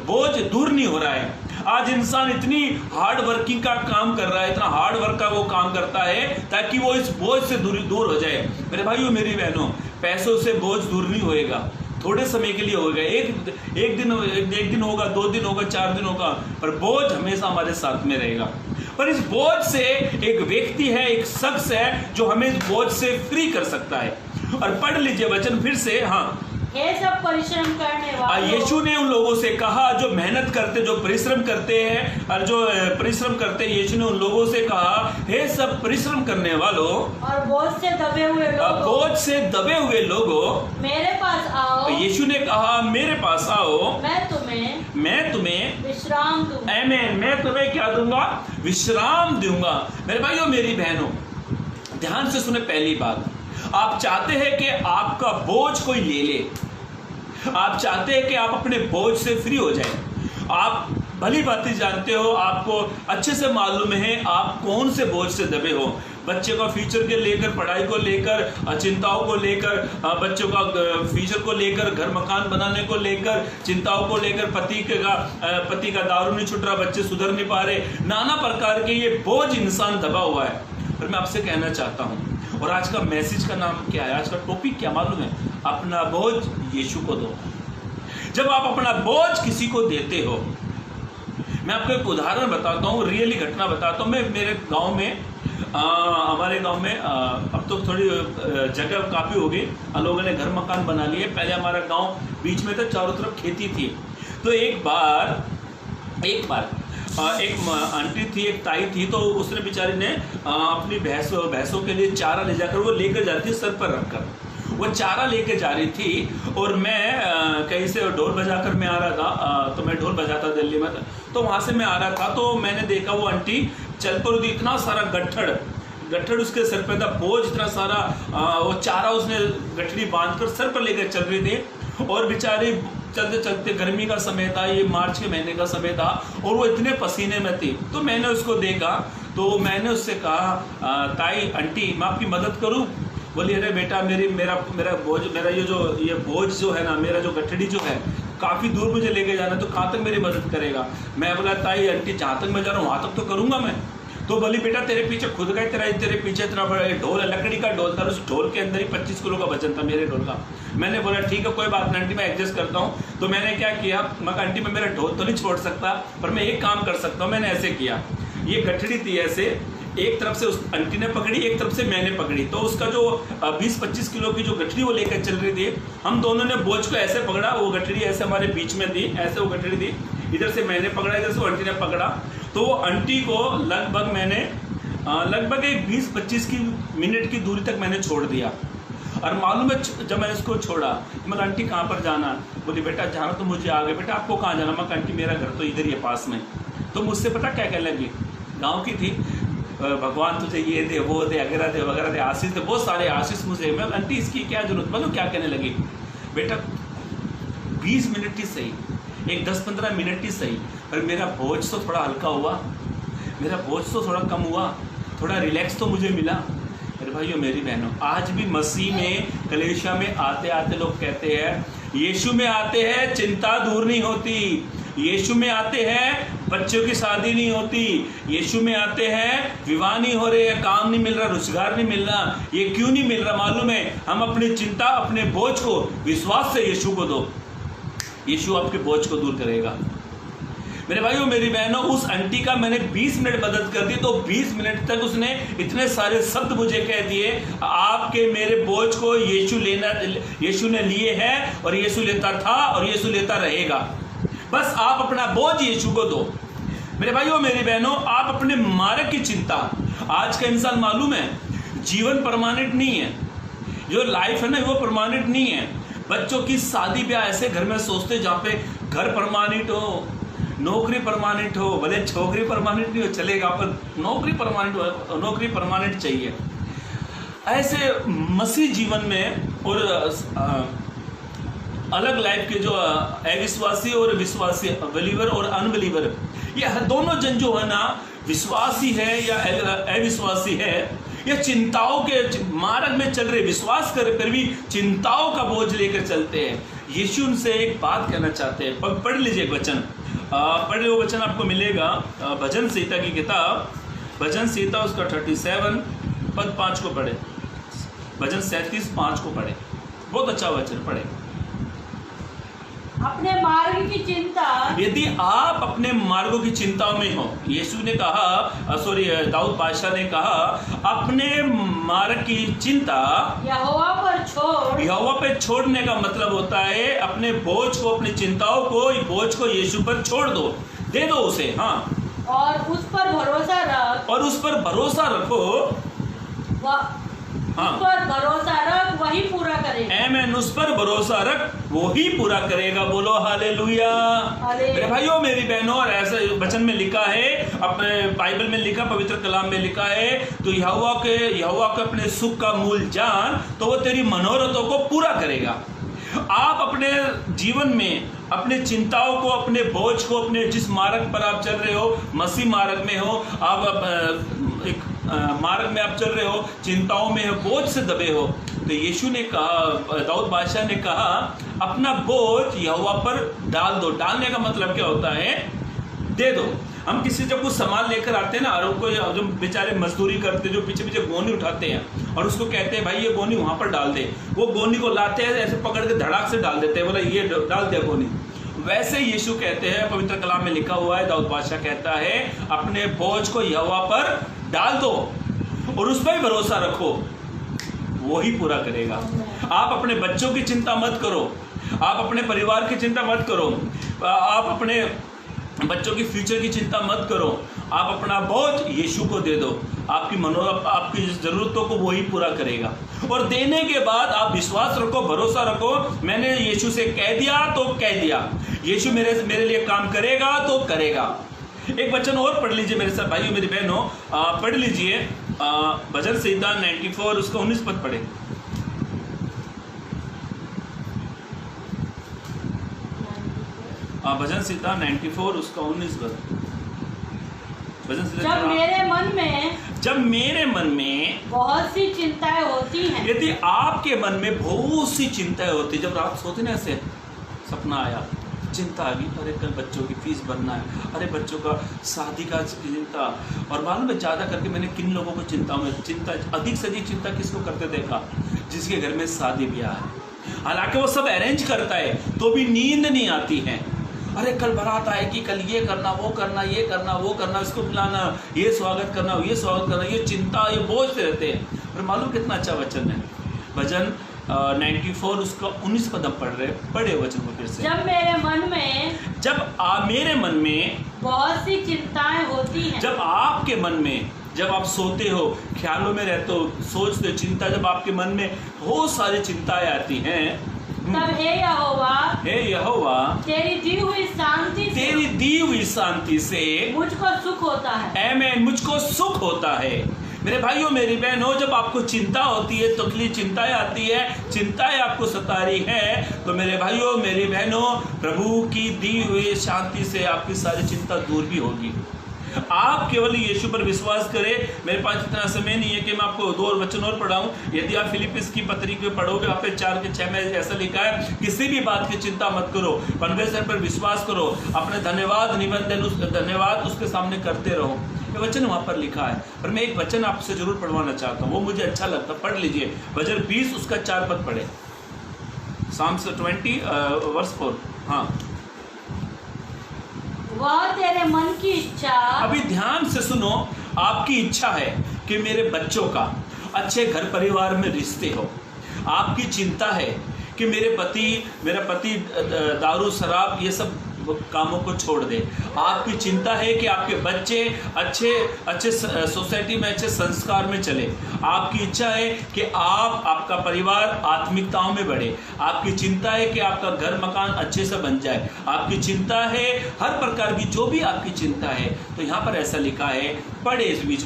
बोझ दूर नहीं हो रहा है। आज इंसान इतनी हार्ड वर्किंग का काम कर रहा है, इतना हार्ड वर्क का वो काम करता है ताकि वो इस बोझ से दूर हो जाए। मेरे भाइयों मेरी बहनों, पैसों से बोझ दूर नहीं होएगा, थोड़े समय के लिए होगा। एक दिन होगा, 2 दिन होगा, 4 दिन होगा, पर बोझ हमेशा हमारे साथ में रहेगा। पर इस बोझ से एक व्यक्ति है, एक शख्स है जो हमें इस बोझ से फ्री कर सकता है। और पढ़ लीजिए वचन फिर से। हाँ, हे सब परिश्रम करने वालों, यीशु ने उन लोगों से कहा जो मेहनत करते, जो परिश्रम करते हैं, और जो परिश्रम करते हैं, यीशु ने उन लोगों से कहा, हे सब परिश्रम करने वालों और बोझ से दबे हुए लोगों, मेरे पास आओ। यीशु ने कहा मेरे पास आओ, मैं तुम्हें विश्राम दूंगा। आमीन, मैं तुम्हें क्या दूंगा? विश्राम दूंगा। मेरे भाइयों मेरी बहनों, ध्यान से सुने। पहली बात, आप चाहते हैं कि आपका बोझ कोई ले ले, आप चाहते हैं कि आप अपने बोझ से फ्री हो जाए। आप भली भांति जानते हो, आपको अच्छे से मालूम है आप कौन से बोझ से दबे हो। बच्चे का फ्यूचर के लेकर, पढ़ाई को लेकर, चिंताओं को लेकर, बच्चों का फ्यूचर को लेकर, घर मकान बनाने को लेकर, चिंताओं को लेकर, पति का दारू नहीं छूट रहा, बच्चे सुधर नहीं पा रहे, नाना प्रकार के ये बोझ इंसान दबा हुआ है। पर मैं आपसे कहना चाहता हूँ, और आज का मैसेज का नाम क्या है, आज का टॉपिक क्या मालूम है? अपना बोझ यीशु को दो। जब आप अपना बोझ किसी को देते हो, मैं आपको एक उदाहरण बताता हूँ, रियली घटना बताता हूँ। मैं मेरे गांव में, हमारे गांव में अब तो थोड़ी जगह काफ़ी हो गई, लोगों ने घर मकान बना लिए। पहले हमारा गांव बीच में था, चारों तरफ खेती थी। तो एक बार एक आंटी थी, एक ताई थी, तो उसने बेचारी ने अपनी भैंसों के लिए चारा ले जाकर वो लेकर जाती, सर पर रखकर वो चारा लेके जा रही थी। और मैं कहीं से ढोल बजाकर मैं आ रहा था, तो मैं ढोल बजाता दिल्ली में, तो वहाँ से मैं आ रहा था, तो मैंने देखा वो आंटी चल पर इतना सारा गट्ठड़ उसके सर पे था, बोझ इतना सारा, वो चारा उसने गठड़ी बांधकर सर पर लेकर चल रही थी। और बेचारी चलते चलते, गर्मी का समय था, ये मार्च के महीने का समय था, और वो इतने पसीने में थी। तो मैंने उसको देखा, तो मैंने उससे कहा, ताई आंटी मैं आपकी मदद करूं? बोली अरे बेटा, मेरा बोझ, ये बोझ जो है ना, मेरा जो गठड़ी जो है, काफ़ी दूर मुझे लेके जाना, तो कहाँ तक मेरी मदद करेगा? मैं बोला ताई आंटी जहाँ तक मैं जा रहा हूँ वहाँ तक तो करूँगा मैं। तो बोली बेटा तेरे पीछे खुद का तेरे पीछे इतना बड़ा ढोल है, लकड़ी का ढोल था, उस ढोल के अंदर ही 25 किलो का वजन था मेरे ढोल का। मैंने बोला ठीक है कोई बात नहीं आंटी, मैं एडजस्ट करता हूँ। तो मैंने क्या किया, मैं आंटी मैं मेरा ढोल तो नहीं छोड़ सकता, पर मैं एक काम कर सकता हूँ। मैंने ऐसे किया, ये गठड़ी थी ऐसे, एक तरफ से उस आंटी ने पकड़ी, एक तरफ से मैंने पकड़ी, तो उसका जो 20-25 किलो की जो गठड़ी वो लेकर चल रही थी, हम दोनों ने बोझ को ऐसे पकड़ा, वो गठड़ी ऐसे हमारे बीच में थी, ऐसे वो गठड़ी थी, इधर से मैंने पकड़ा, इधर से वो आंटी ने पकड़ा। तो वो आंटी को लगभग एक 20-25 मिनट की दूरी तक मैंने छोड़ दिया। और मालूम है जब मैंने इसको छोड़ा, मैं आंटी कहाँ पर जाना? बोली बेटा जाना तो मुझे आगे। बेटा आपको कहाँ जाना? मैं आंटी मेरा घर तो इधर ही है पास में। तो मुझसे पता क्या कहने लगी, गाँव की थी, भगवान तुझे ये दे वो दे वगैरह दे आशीष दे, बहुत सारे आशीष मुझे। मैं आंटी इसकी क्या जरूरत? मतलब क्या कहने लगी, बेटा 20 मिनट ही सही, एक 10-15 मिनट ही सही, पर मेरा बोझ तो थोड़ा हल्का हुआ, मेरा बोझ तो थोड़ा कम हुआ, थोड़ा रिलैक्स तो मुझे मिला। मेरे भाइयों मेरी बहनों, आज भी मसीह में, कलीसिया में आते आते लोग कहते हैं, यीशु में आते हैं चिंता दूर नहीं होती, यीशु में आते हैं बच्चों की शादी नहीं होती, यीशु में आते हैं विवाह नहीं हो रहे, काम नहीं मिल रहा, रोजगार नहीं मिल रहा। ये क्यों नहीं मिल रहा मालूम है? हम अपनी चिंता, अपने बोझ को विश्वास से यीशु को दो, यीशु आपके बोझ को दूर करेगा। मेरे भाइयों मेरी बहनों, उस आंटी का मैंने 20 मिनट मदद कर दी, तो 20 मिनट तक उसने इतने सारे शब्द मुझे कह दिए, आपके मेरे बोझ को यीशु ने लिए है, और यीशु लेता था और यीशु लेता रहेगा। बस आप अपना बोझ यीशु को दो। मेरे भाइयों मेरी बहनों, आप अपने मार्ग की चिंता, आज का इंसान मालूम है जीवन परमानेंट नहीं है, जो लाइफ है ना वो परमानेंट नहीं है। बच्चों की शादी ब्याह ऐसे घर में सोचते जहाँ पे घर परमानेंट हो, नौकरी परमानेंट हो, भले छोकरी परमानेंट नहीं हो चलेगा, पर नौकरी परमानेंट हो, नौकरी परमानेंट चाहिए। ऐसे मसीह जीवन में और अलग लाइफ के जो अविश्वासी और विश्वासी, बिलीवर और अनबिलीवर, ये दोनों जन जो है ना, विश्वासी है या अविश्वासी है, ये चिंताओं के मार्ग में चल रहे, विश्वास कर फिर भी चिंताओं का बोझ लेकर चलते हैं। यीशु उनसे एक बात कहना चाहते हैं। पढ़ लीजिए एक वचन, पढ़ लो वचन आपको मिलेगा भजन संहिता की किताब, भजन संहिता उसका 37 पद 5 को पढ़े, भजन 37 5 को पढ़े, बहुत अच्छा वचन पढ़े। अपने मार्ग की चिंता, यदि आप अपने मार्गों की चिंताओं में हो, यीशु ने कहा, दाऊद बादशाह ने कहा, अपने मार्ग की चिंता यहोवा पर छोड़। यहोवा पे छोड़ने का मतलब होता है अपने बोझ को, अपनी चिंताओं को, बोझ को यीशु पर छोड़ दो, दे दो उसे। हाँ, और उस पर भरोसा रख, और उस पर भरोसा रखो। हाँ, उस पर भरोसा रख, वही पूरा करेगा। आमीन, उस पर भरोसा रख, वो ही पूरा करेगा। बोलो हालेलुया। मेरे भाइयों मेरी बहनों, और ऐसे वचन में लिखा है, अपने बाइबल में लिखा, पवित्र कलाम में लिखा है, तो यहोवा के अपने सुख का मूल जान, तो वो तेरी मनोरथों को पूरा करेगा। आप अपने जीवन में अपने चिंताओं को, अपने बोझ को, अपने जिस मार्ग पर आप चल रहे हो, मसीह मार्ग में हो, आप एक मार्ग में आप चल रहे हो, चिंताओं में हो, बोझ से दबे हो, तो यीशु ने कहा, दाऊद बादशाह ने कहा, अपना बोझ यहोवा पर डाल दो। डालने का मतलब क्या होता है? दे दो। हम किसी जब कुछ सामान लेकर आते हैं ना, और उनको जो बेचारे मजदूरी करते, जो पीछे पीछे गोनी उठाते हैं और उसको कहते हैं भाई ये गोनी वहां पर डाल दे, वो गोनी को लाते हैं, ऐसे पकड़ के धड़ाक से डाल देते हैं, बोला ये डाल दिया गोनी। वैसे यीशु कहते हैं, पवित्र कलाम में लिखा हुआ है, दाऊद बादशाह कहता है, अपने बोझ को यहोवा पर डाल दो और उस पर भरोसा रखो, वो ही पूरा करेगा। आप अपने बच्चों की चिंता मत करो, आप अपने परिवार की चिंता मत करो, आप अपने बच्चों की फ्यूचर की चिंता मत करो, आप अपना बोझ यीशु को दे दो, आपकी ज़रूरतों को वो ही पूरा करेगा। और देने के बाद आप विश्वास रखो, भरोसा रखो, मैंने यीशु से कह दिया तो कह दिया, यीशु मेरे लिए काम करेगा तो करेगा। एक वचन और पढ़ लीजिए मेरे साथ भाइयों मेरी बहनों, पढ़ लीजिए भजन संहिता 94 उसका 19 पद पढ़े। भजन संहिता 94 उसका 19 पद। जब मेरे मन में बहुत सी चिंताएं होती हैं, यदि आपके मन में बहुत सी चिंताएं होती, जब रात सोते ना, ऐसे सपना आया, चिंता आ गई, अरे कल बच्चों की फीस भरना है, अरे बच्चों का शादी का चिंता, और मालूम है ज़्यादा करके मैंने किन लोगों को चिंता अधिक से अधिक चिंता किसको करते देखा? जिसके घर में शादी ब्याह है, हालांकि वो सब अरेंज करता है तो भी नींद नहीं आती है। अरे कल बारात आएगी, कल ये करना, वो करना, ये करना, वो करना, इसको बुलाना, ये स्वागत करना, ये स्वागत करना, ये चिंता, ये बोझ से रहते हैं। और मालूम कितना अच्छा वचन है, भजन 94 उसका 19 पद पढ़े वचन को फिर से। जब मेरे मन में बहुत सी चिंताएं होती हैं, जब आपके मन में, जब आप सोते हो, ख्यालों में रहते हो, सोचते हो, चिंता, जब आपके मन में बहुत सारी चिंताएं आती हैं, तब हे यहोवा तेरी दी हुई शांति से मुझको सुख होता है। आमीन, मुझको सुख होता है। मेरे भाइयों मेरी बहनों, जब आपको चिंता होती है, तकलीफ चिंताएं आती है, चिंताएं आपको सता रही है, तो मेरे भाइयों मेरी बहनों, प्रभु की दी हुई शांति से आपकी सारी चिंता दूर भी होगी। आप केवल यीशु पर विश्वास करें। मेरे पास इतना समय नहीं है कि मैं आपको 2 वचन और पढ़ाऊं। यदि आप फिलिपिस की पत्री को पढ़ोगे, आप 4 के 6 में ऐसा लिखा है, किसी भी बात की चिंता मत करो, परमेश्वर पर विश्वास करो, अपने धन्यवाद उसके सामने करते रहो। ये वचन वहाँ पर लिखा है। पर मैं एक वचन आपसे जरूर पढ़वाना चाहता हूँ, वो मुझे अच्छा लगता, पढ़ लीजिए। भजन 20 उसका 4 पद पढ़े, Psalms 20 verse 4। हाँ, वह तेरे मन की इच्छा, अभी ध्यान से सुनो, आपकी इच्छा है कि मेरे बच्चों का अच्छे घर परिवार में रिश्ते हो। आपकी चिंता है कि मेरा पति दारू शराब ये सब कामों को छोड़ दे। आपकी चिंता है कि आपके बच्चे अच्छे सोसाइटी में अच्छे संस्कार में चले। आपकी इच्छा है कि आपका परिवार आत्मिकताओं में बढ़े। आपकी चिंता है कि आपका घर मकान अच्छे से बन जाए। आपकी चिंता है हर प्रकार की, जो भी आपकी चिंता है। तो यहाँ पर ऐसा लिखा है, पढ़े इस बीच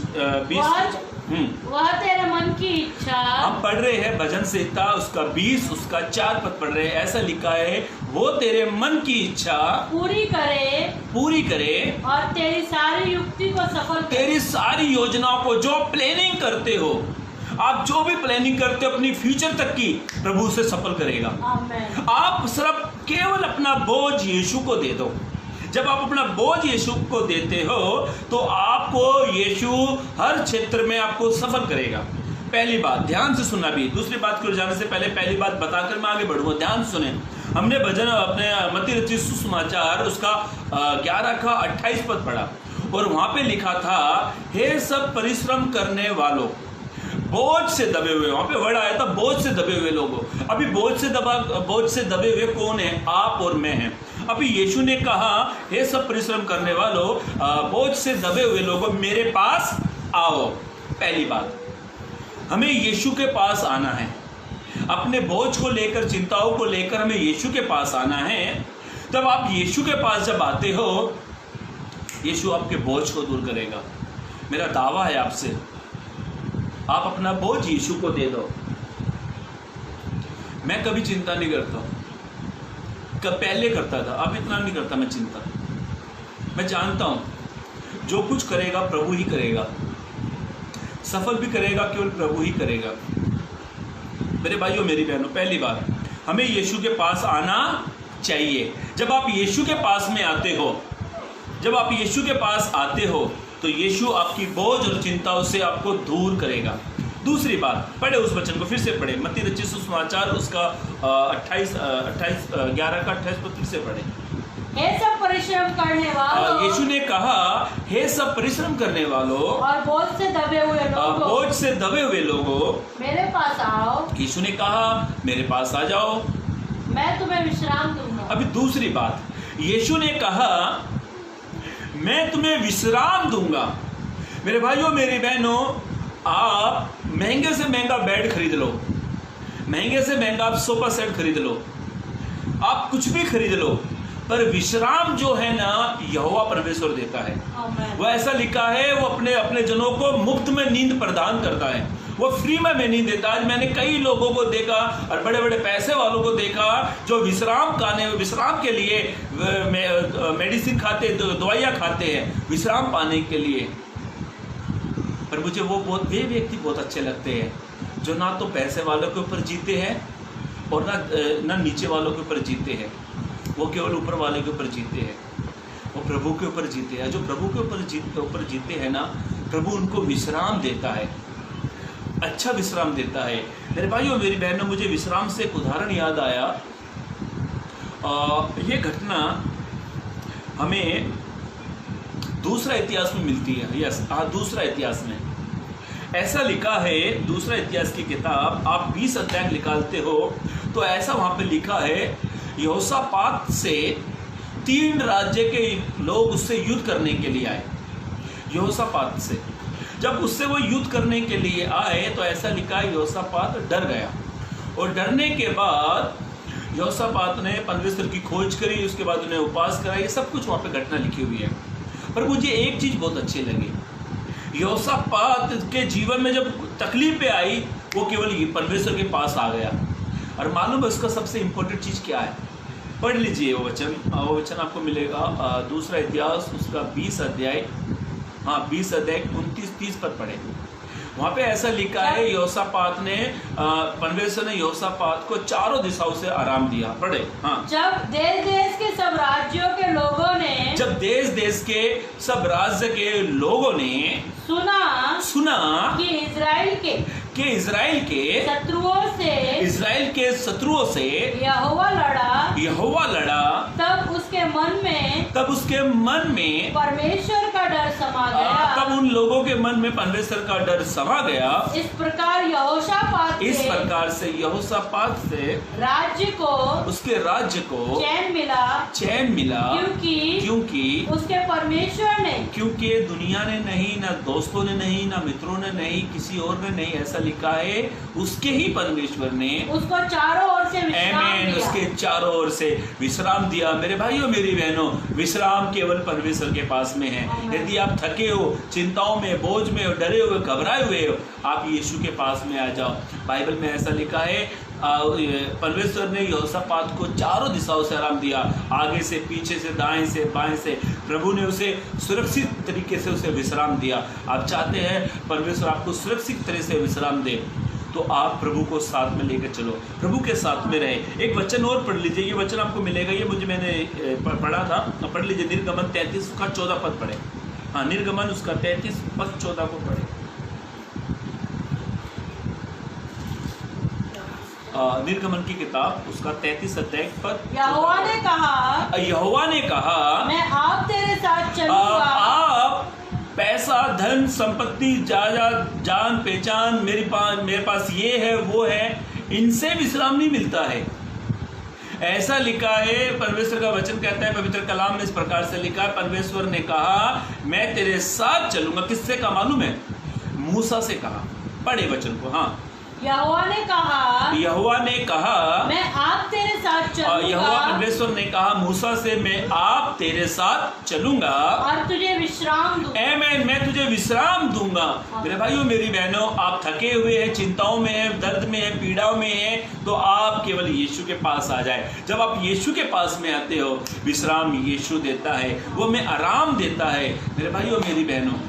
वह तेरे मन की इच्छा, हम पढ़ रहे हैं भजन संहिता उसका 20 उसका 4 पद पढ़ रहे हैं। ऐसा लिखा है, वो तेरे मन की इच्छा पूरी करे और तेरी सारी युक्ति को सफल करे। तेरी सारी योजनाओं को, जो प्लानिंग करते हो आप, जो भी प्लानिंग करते हो अपनी फ्यूचर तक की, प्रभु उसे सफल करेगा। आमीन। आप सिर्फ केवल अपना बोझ यीशु को दे दो। जब आप अपना बोझ यीशु को देते हो तो आपको यीशु हर क्षेत्र में आपको सफल करेगा। पहली बात ध्यान से सुनना भी। दूसरी बात को जाने से पहले पहली बात बताकर मैं आगे बढ़ूंगा, ध्यान सुने। हमने भजन अपने मत्ती रचित सुसमाचार उसका 11 का 28 पद पढ़ा और वहां पे लिखा था, हे सब परिश्रम करने वालों, बोझ से दबे हुए, वहां पे वर्ड आया था बोझ से दबे हुए लोगों। अभी बोझ से दबे हुए कौन है? आप और मैं हैं। अभी यीशु ने कहा, हे सब परिश्रम करने वालों, बोझ से दबे हुए लोगों, मेरे पास आओ। पहली बात, हमें यीशु के पास आना है। अपने बोझ को लेकर, चिंताओं को लेकर हमें यीशु के पास आना है। तब आप यीशु के पास जब आते हो, यीशु आपके बोझ को दूर करेगा। मेरा दावा है आपसे, आप अपना बोझ यीशु को दे दो। मैं कभी चिंता नहीं करता, पहले करता था, अब इतना नहीं करता मैं चिंता। मैं जानता हूं जो कुछ करेगा प्रभु ही करेगा, सफल भी करेगा केवल प्रभु ही करेगा। मेरे भाइयों मेरी बहनों, पहली बार हमें यीशु के पास आना चाहिए। जब आप यीशु के पास में आते हो, जब आप यीशु के पास आते हो तो यीशु आपकी बोझ और चिंताओं से आपको दूर करेगा। दूसरी बात, पढ़े उस वचन को, फिर से पढ़े, मत्ती रचित सुसमाचार उसका 11 का 28 पद फिर से पढ़े। हे सब परिश्रम करने वालों, यीशु ने कहा, हे सब परिश्रम करने वालों और बोझ से दबे हुए लोगों, मेरे पास आओ। यीशु ने कहा, मेरे पास आ जाओ, मैं तुम्हें विश्राम दूंगा। अभी दूसरी बात, यीशु ने कहा, मैं तुम्हें विश्राम दूंगा। मेरे भाइयों मेरी बहनों, आप महंगे से महंगा बेड खरीद लो, महंगे से महंगा आप सोफा सेट खरीद लो, आप कुछ भी खरीद लो, पर विश्राम जो है ना, यहोवा परमेश्वर देता है। वो ऐसा लिखा है, वो अपने अपने जनों को मुफ्त में नींद प्रदान करता है, वो फ्री में नींद देता है। आज मैंने कई लोगों को देखा और बड़े बड़े पैसे वालों को देखा जो विश्राम के लिए मेडिसिन खाते, दवाइयाँ खाते हैं विश्राम पाने के लिए। पर मुझे वे व्यक्ति बहुत अच्छे लगते हैं जो ना तो पैसे वालों के ऊपर जीते हैं और ना नीचे वालों के ऊपर जीते हैं, वो केवल ऊपर वाले के ऊपर जीते हैं, वो प्रभु के ऊपर जीते हैं। जो प्रभु के ऊपर जीते हैं ना, प्रभु उनको विश्राम देता है, अच्छा विश्राम देता है। मेरे भाइयों मेरी बहनों, मुझे विश्राम से एक उदाहरण याद आया। ये घटना हमें दूसरा इतिहास में मिलती है। यस, दूसरा इतिहास में ऐसा लिखा है, दूसरा इतिहास की किताब आप 20 अध्याय निकालते हो तो ऐसा वहाँ पे लिखा है, यहोशापात से 3 राज्य के लोग उससे युद्ध करने के लिए आए। यहोशापात से जब उससे वो युद्ध करने के लिए आए तो ऐसा लिखा है, यहोशापात डर गया और डरने के बाद यहोशापात ने परमेश्वर की खोज करी, उसके बाद उन्हें उपवास करा। ये सब कुछ वहाँ पे घटना लिखी हुई है। पर मुझे एक चीज़ बहुत अच्छी लगी, यहोशापात के जीवन में जब तकलीफ पे आई, वो केवल परमेश्वर के पास आ गया। और मालूम है उसका सबसे इम्पोर्टेंट चीज़ क्या है? पढ़ लीजिए वो वचन आपको मिलेगा। दूसरा इतिहास उसका 20 अध्याय 29-30 पद पढ़े। वहाँ पे ऐसा लिखा है, यहोशापात ने परमेश्वर ने यहोशापात को चारों दिशाओं से आराम दिया। पढ़े। हाँ, जब देश देश के सब राज्यों के लोगों ने सुना कि इजराइल के शत्रुओं से यहोवा लड़ा, तब उसके मन में परमेश्वर का डर समा गया। तब उन लोगों के मन में परमेश्वर का डर समा गया। इस प्रकार से यहोशापात से उसके राज्य को चैन मिला क्योंकि उसके परमेश्वर ने, क्योंकि दुनिया ने नहीं, ना दोस्तों ने नहीं, ना मित्रों ने नहीं, किसी और ने नहीं, ऐसा लिखा है उसके ही परमेश्वर ने उसको चारों ओर से विश्राम आमीन, दिया। उसके चारों ओर से विश्राम दिया। मेरे भाइयों मेरी बहनों, विश्राम केवल परमेश्वर के पास में है। यदि आप थके हो, चिंताओं में, बोझ में, डरे हुए, घबराए हुए हो, आप यीशु के पास में आ जाओ। बाइबल में ऐसा लिखा है, परमेश्वर ने यहोशापात को चारों दिशाओं से आराम दिया, आगे से, पीछे से, दाएं से, बाएं से। प्रभु ने उसे सुरक्षित तरीके से उसे विश्राम दिया। आप चाहते हैं परमेश्वर आपको सुरक्षित तरह से विश्राम दे, तो आप प्रभु को साथ में लेकर चलो, प्रभु के साथ में रहे। एक वचन और पढ़ लीजिए, ये वचन आपको मिलेगा, ये मैंने पढ़ा था, पढ़ लीजिए। निर्गमन 33 का 14 पद पढ़े। हाँ, निर्गमन उसका 33 पद 14 को पढ़े। निर्गमन की किताब उसका 33 अध्याय पद। यहोवा ने कहा मैं आप तेरे साथ चलूंगा। आप पैसा, धन, संपत्ति, जान पहचान, मेरे पास ये है वो है, इनसे विश्राम नहीं मिलता है। ऐसा लिखा है, परमेश्वर का वचन कहता है, पवित्र कलाम में इस प्रकार से लिखा है, परमेश्वर ने कहा मैं तेरे साथ चलूंगा। किससे कहा मालूम है? मूसा से कहा। पढ़े वचन को। हाँ, यहोवा ने कहा मैं आप तेरे साथ चलूंगा। यहोवा परमेश्वर ने कहा मूसा से, मैं आप तेरे साथ चलूंगा और तुझे विश्राम दूंगा। आमीन, मैं तुझे विश्राम दूंगा। मेरे भाइयों मेरी बहनों, आप थके हुए हैं, चिंताओं में हैं, दर्द में हैं, पीड़ाओं में हैं, तो आप केवल यीशु के पास आ जाए। जब आप यीशु के पास में आते हो, विश्राम यीशु देता है, वो हमें आराम देता है। मेरे भाइयों मेरी बहनों,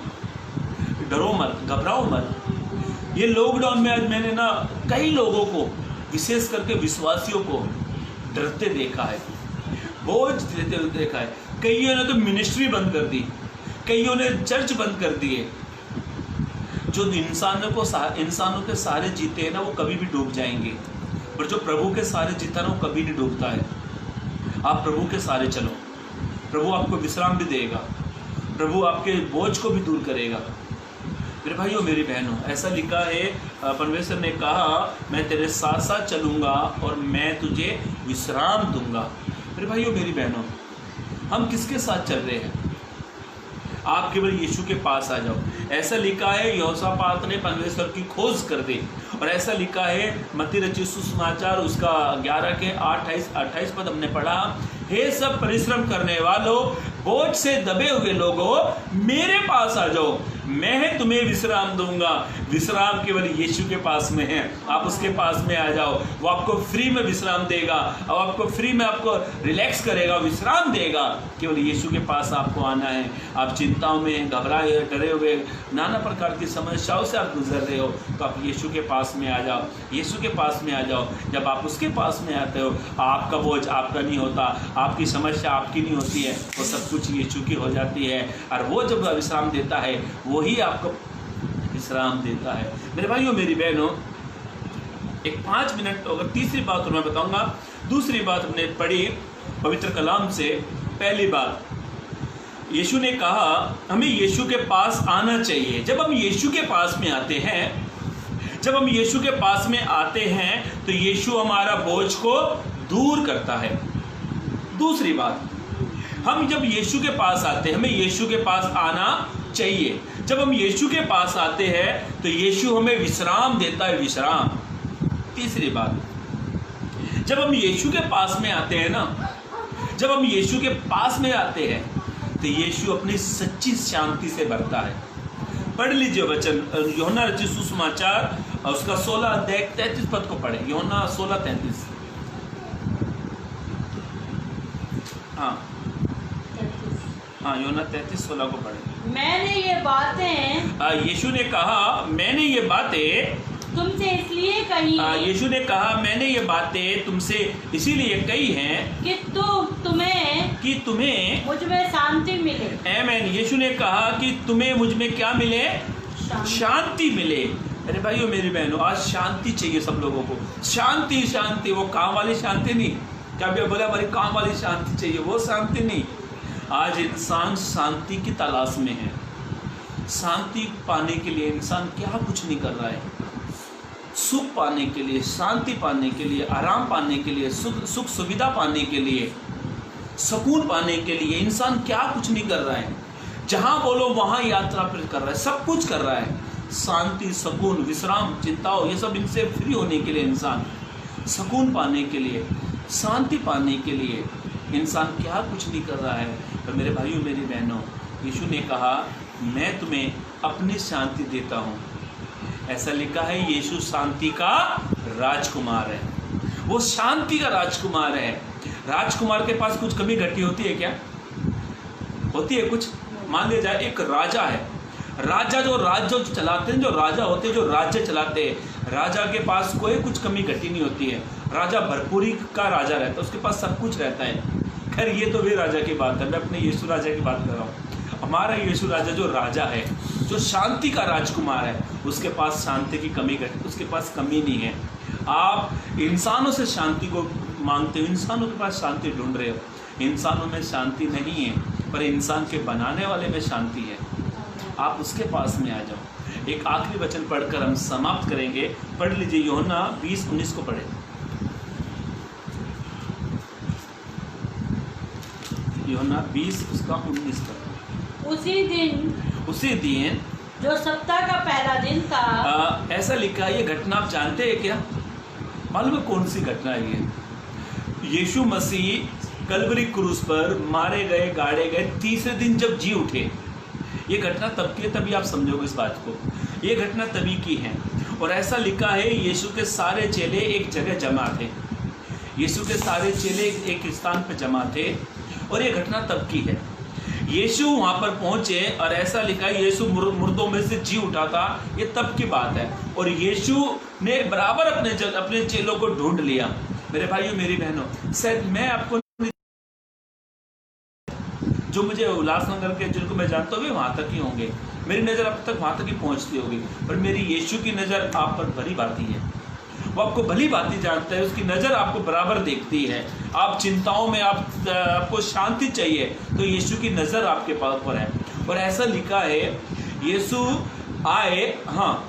डरो मत, घबराओ मत। ये लॉकडाउन में आज मैंने ना कई लोगों को, विशेष करके विश्वासियों को डरते देखा है, बोझ देते हुए देखा है। कईयों ने तो मिनिस्ट्री बंद कर दी, कईयों ने चर्च बंद कर दिए। जो इंसानों के सहारे जीते हैं ना, वो कभी भी डूब जाएंगे, और जो प्रभु के सहारे जीता ना, वो कभी नहीं डूबता है। आप प्रभु के सहारे चलो, प्रभु आपको विश्राम भी देगा, प्रभु आपके बोझ को भी दूर करेगा। मेरे भाइयों मेरी बहनों, ऐसा लिखा है, परमेश्वर ने कहा मैं तेरे साथ साथ चलूँगा और मैं तुझे विश्राम दूंगा। मेरे भाइयों मेरी बहनों, हम किसके साथ चल रहे हैं? आप केवल यीशु के पास आ जाओ। ऐसा लिखा है, यहोशापात ने परमेश्वर की खोज कर दी। और ऐसा लिखा है, मत्ती रचित सुसमाचार उसका 11 के 28 पद हमने पढ़ा, हे सब परिश्रम करने वालों, बोझ से दबे हुए लोगों, मेरे पास आ जाओ, मैं तुम्हें विश्राम दूंगा। विश्राम केवल यीशु के पास में है। आप उसके पास में आ जाओ, वो आपको फ्री में विश्राम देगा और आपको फ्री में आपको रिलैक्स करेगा, विश्राम देगा। केवल यीशु के पास आपको आना है। आप चिंताओं में, घबराए, डरे हुए, नाना प्रकार की समस्याओं से आप गुजर रहे हो, तो आप यीशु के पास में आ जाओ, यीशु के पास में आ जाओ। जब आप उसके पास में आते हो, आपका बोझ आपका नहीं होता, आपकी समस्या आपकी नहीं होती है, वो सब कुछ यीशु की हो जाती है। और वो जब विश्राम देता है, वही आपको विश्राम देता है। मेरे भाइयों मेरी बहनों, एक 5 मिनट अगर तीसरी बात तो मैं बताऊंगा। दूसरी बात हमने पढ़ी पवित्र कलाम से। पहली बात, यीशु ने कहा हमें यीशु के पास आना चाहिए। जब हम यीशु के पास में आते हैं, जब हम यीशु के पास में आते हैं, तो यीशु हमारा बोझ को दूर करता है। दूसरी बात, हम जब यीशु के पास आते हैं, हमें यीशु के पास आना चाहिए। जब हम यीशु के पास आते हैं, तो यीशु हमें विश्राम देता है, विश्राम। तीसरी बात, जब हम यीशु के पास में आते हैं ना, जब हम यीशु के पास में आते हैं, तो यीशु अपनी सच्ची शांति से भरता है। पढ़ लीजिए वचन, यूहन्ना रचित सुसमाचार उसका 16 अध्याय 33 पद को पढ़े। यूहन्ना 16:33। हाँ, यूहन्ना 33:16 को पढ़े। मैंने ये बातें, यीशु ने कहा मैंने ये बातें तुमसे इसलिए कही, यीशु ने कहा मैंने ये बातें तुमसे इसीलिए कही हैं कि तुम्हें मुझ में शांति मिले। आमीन। यीशु ने कहा कि तुम्हें मुझ में क्या मिले? शांति मिले। अरे भाइयों मेरी बहनों, आज शांति चाहिए सब लोगों को। शांति, शांति, वो काम वाली शांति नहीं। क्या बोला हमारी काम वाली शांति चाहिए, वो शांति नहीं। आज इंसान शांति की तलाश में है। शांति पाने के लिए इंसान क्या कुछ नहीं कर रहा है। सुख पाने के लिए, शांति पाने के लिए, आराम पाने के लिए, सुख सुविधा पाने के लिए, सुकून पाने के लिए इंसान क्या कुछ नहीं कर रहा है। जहाँ बोलो वहाँ यात्रा कर रहा है, सब कुछ कर रहा है। शांति, सुकून, विश्राम, चिंताओं, ये सब इनसे फ्री होने के लिए इंसान, सुकून पाने के लिए, शांति पाने के लिए इंसान क्या कुछ नहीं कर रहा है। तो मेरे भाइयों, मेरी बहनों, यीशु ने कहा मैं तुम्हें अपनी शांति देता हूँ। ऐसा लिखा है यीशु शांति का राजकुमार है, वो शांति का राजकुमार है। राजकुमार के पास कुछ कमी घटी होती है क्या? होती है कुछ? मान लिया जाए एक राजा है, राजा जो राज्य चलाते हैं, जो राजा होते हैं, जो राज्य चलाते हैं, राजा के पास कोई कुछ कमी घटी नहीं होती है। राजा भरपूरी का राजा रहता है, उसके पास सब कुछ रहता है। खैर ये तो वे राजा की बात है, मैं अपने यीशु राजा की बात कर रहा हूँ। हमारा यीशु राजा जो राजा है, जो शांति का राजकुमार है, उसके पास शांति की कमी घटी, उसके पास कमी नहीं है। आप इंसानों से शांति को मांगते हो, इंसानों के पास शांति ढूंढ रहे हो, इंसानों में शांति नहीं है, पर इंसान के बनाने वाले में शांति है। आप उसके पास में आ जाओ। एक आखिरी वचन पढ़कर हम समाप्त करेंगे। पढ़ लीजिए, यूहन्ना 20:19 को पढ़े। यूहन्ना 20:19 पर। उसी दिन जो सप्ताह का पहला दिन था, ऐसा लिखा है। ये घटना आप जानते हैं क्या? मालूम है कौन सी घटना है ये? यीशु मसीह कलवरी क्रूस पर मारे गए, गाड़े गए, तीसरे दिन जब जी उठे। ये घटना तब की है, तभी आप समझोगे इस बात को। ये घटना तभी की है। और ऐसा लिखा है यीशु के सारे चेले एक जगह जमा थे। यीशु के सारे चेले एक स्थान पर जमा थे और ये घटना तब की है। यीशु वहाँ पर पहुँचे और ऐसा लिखा है यीशु मुर्दों में से जी उठा था। ये तब की बात है। और यीशु ने बराबर अपने चेलों को ढूंढ लिया। मेरे भाइयों, मेरी बहनों, शायद मैं आपको, जो मुझे उल्लासनगर के जिनको मैं जानता हूँ, वे वहाँ तक ही होंगे, मेरी नज़र अब तक वहाँ तक ही पहुँचती होगी, पर मेरी यीशु की नज़र आप पर भली भांति है। वो आपको भली भांति जानता है, उसकी नज़र आपको बराबर देखती है। आप चिंताओं में, आपको शांति चाहिए तो यीशु की नज़र आपके पास पर है। और ऐसा लिखा है यीशु आए, हाँ,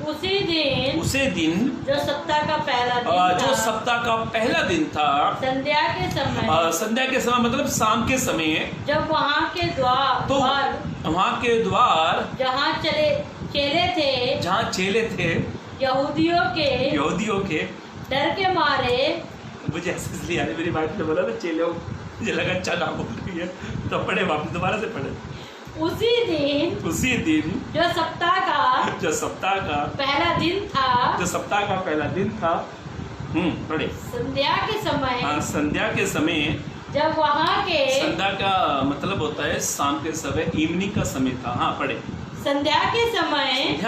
उसी दिन जो सप्ताह का पहला दिन था, जो सप्ताह का पहला दिन था, संध्या के समय मतलब शाम के समय, जब वहाँ के द्वार जहाँ चेले थे यहूदियों के डर के मारे, मुझे ऐसे इसलिए आ रही, मेरी बात ने बोला ना चेले, मुझे लगा अच्छा नाम बोल रही है, तो पढ़े वापस, दोबारा से पढ़े। उसी दिन जो सप्ताह का पहला दिन था, पढ़े। संध्या के समय जब वहाँ के, संध्या का मतलब होता है शाम के समय, इवनिंग का समय था। हाँ, पढ़े। संध्या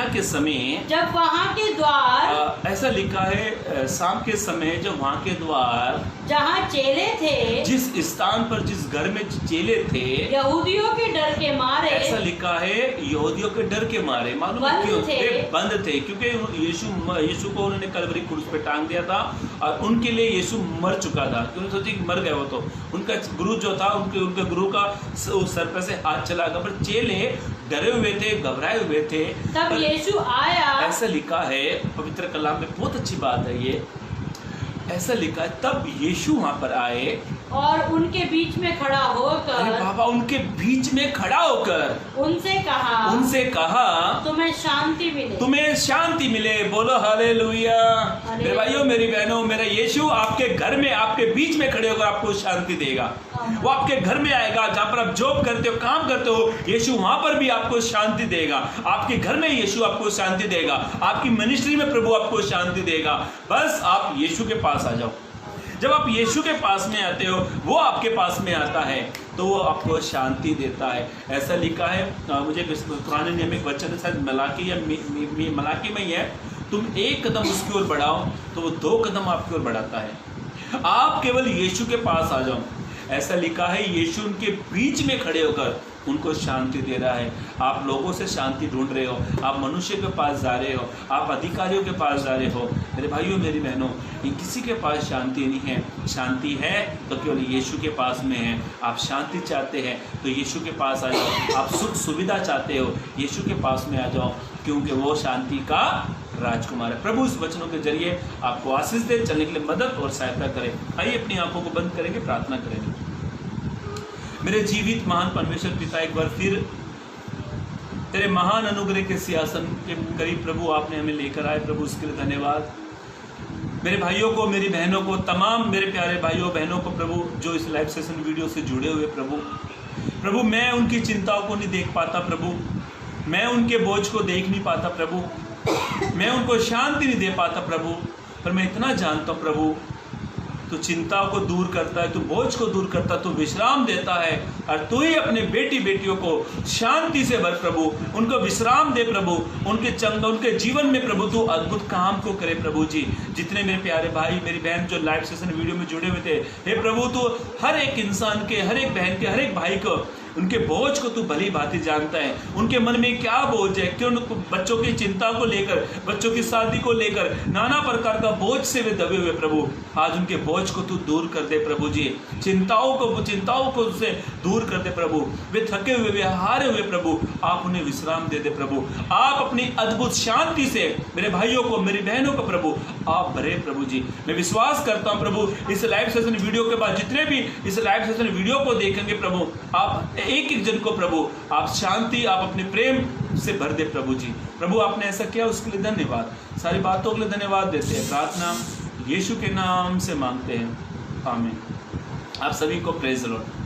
के समय जब वहाँ के द्वार, ऐसा लिखा है शाम के समय जब वहाँ के द्वार, जहाँ चेले थे, जिस स्थान पर, जिस घर में चेले थे, यहूदियों के डर के मारे, ऐसा लिखा है यहूदियों के डर के मारे, मालूम क्यों थे? बंद थे, क्योंकि यीशु को उन्होंने कलवरी क्रूस पे टांग दिया था और उनके लिए यीशु मर चुका था। क्योंकि सोचे कि मर गए वो, तो उनका गुरु जो था, उनके गुरु का सर पे से हाथ चला गया, पर चेले डरे हुए थे, घबराए हुए थे। तब यीशु आया, ऐसा लिखा है पवित्र कलाम में, बहुत अच्छी बात है ये। ऐसा लिखा है तब यीशु वहाँ पर आए और उनके बीच में खड़ा होकर, अरे बाबा, उनके बीच में खड़ा होकर उनसे कहा तुम्हें शांति मिले। बोलो हालेलुया। मेरे भाइयों, मेरी बहनों, मेरा यीशु आपके घर में, आपके बीच में खड़े होकर आपको शांति देगा। वो आपके घर में आएगा, जहाँ पर आप जॉब करते हो, काम करते हो, यीशु वहाँ पर भी आपको शांति देगा। आपके घर में यीशु आपको शांति देगा, आपकी मिनिस्ट्री में प्रभु आपको शांति देगा। बस आप यीशु के पास आ जाओ। जब आप यीशु के पास में आते हो, वो आपके पास में आता है, तो वो आपको शांति देता है। ऐसा लिखा है, मुझे पुराने नियम में वचन है, शायद मलाकी या मलाकी में ही है, तुम एक कदम उसकी ओर बढ़ाओ तो वो 2 कदम आपकी ओर बढ़ाता है। आप केवल यीशु के पास आ जाओ। ऐसा लिखा है यीशु उनके बीच में खड़े होकर उनको शांति दे रहा है। आप लोगों से शांति ढूंढ रहे हो, आप मनुष्य के पास जा रहे हो, आप अधिकारियों के पास जा रहे हो। मेरे भाइयों, मेरी बहनों, ये किसी के पास शांति नहीं है। शांति है तो केवल यीशु के पास में है। आप शांति चाहते हैं तो यीशु के पास आ जाओ। आप सुख सुविधा चाहते हो, यीशु के पास में आ जाओ, क्योंकि वो शांति का राजकुमार है। प्रभु इस वचनों के जरिए आपको आशीष दे, चलने के लिए मदद और सहायता करे। आइए अपनी आंखों को बंद करेंगे, प्रार्थना करेंगे। मेरे जीवित महान परमेश्वर पिता, एक बार फिर तेरे महान अनुग्रह के सिंहासन के करीब प्रभु आपने हमें लेकर आए प्रभु, उसके लिए धन्यवाद। मेरे भाइयों को, मेरी बहनों को, तमाम मेरे प्यारे भाइयों बहनों को प्रभु जो इस लाइव सेशन वीडियो से जुड़े हुए प्रभु मैं उनकी चिंताओं को नहीं देख पाता प्रभु, मैं उनके बोझ को देख नहीं पाता प्रभु, मैं उनको शांति नहीं दे पाता प्रभु, पर मैं इतना जानता हूँ प्रभु तू चिंताओं को दूर करता है, तू बोझ को दूर करता है, तू विश्राम देता है, और तू ही अपने बेटी बेटियों को शांति से भर प्रभु, उनको विश्राम दे प्रभु, उनके जीवन में प्रभु तू अद्भुत काम को करे प्रभु जी। जितने मेरे प्यारे भाई मेरी बहन जो लाइव सेशन वीडियो में जुड़े हुए थे, हे प्रभु तू हर एक इंसान के, हर एक बहन के, हर एक भाई को, उनके बोझ को तू भली भांति जानता है, उनके मन में क्या बोझ है, क्यों बच्चों की चिंता को लेकर, बच्चों की शादी को लेकर नाना प्रकार का बोझ से वे दबे हुए प्रभु, आज उनके बोझ को तू दूर कर दे प्रभु जी, चिंताओं को उससे दूर कर दे प्रभु, वे थके हुए, वे हारे हुए प्रभु, आप उन्हें विश्राम दे दे प्रभु, आप अपनी अद्भुत शांति से मेरे भाइयों को, मेरी बहनों को प्रभु आप भरे प्रभु जी। मैं विश्वास करता हूं प्रभु इस लाइव सेशन वीडियो के बाद जितने भी इस लाइव सेशन वीडियो को देखेंगे प्रभु, आप एक एक जन को प्रभु आप शांति, आप अपने प्रेम से भर दे प्रभु जी। प्रभु आपने ऐसा किया उसके लिए धन्यवाद, सारी बातों के लिए धन्यवाद देते हैं, प्रार्थना यीशु के नाम से मांगते हैं, आमीन। आप सभी को प्रेज द लॉर्ड।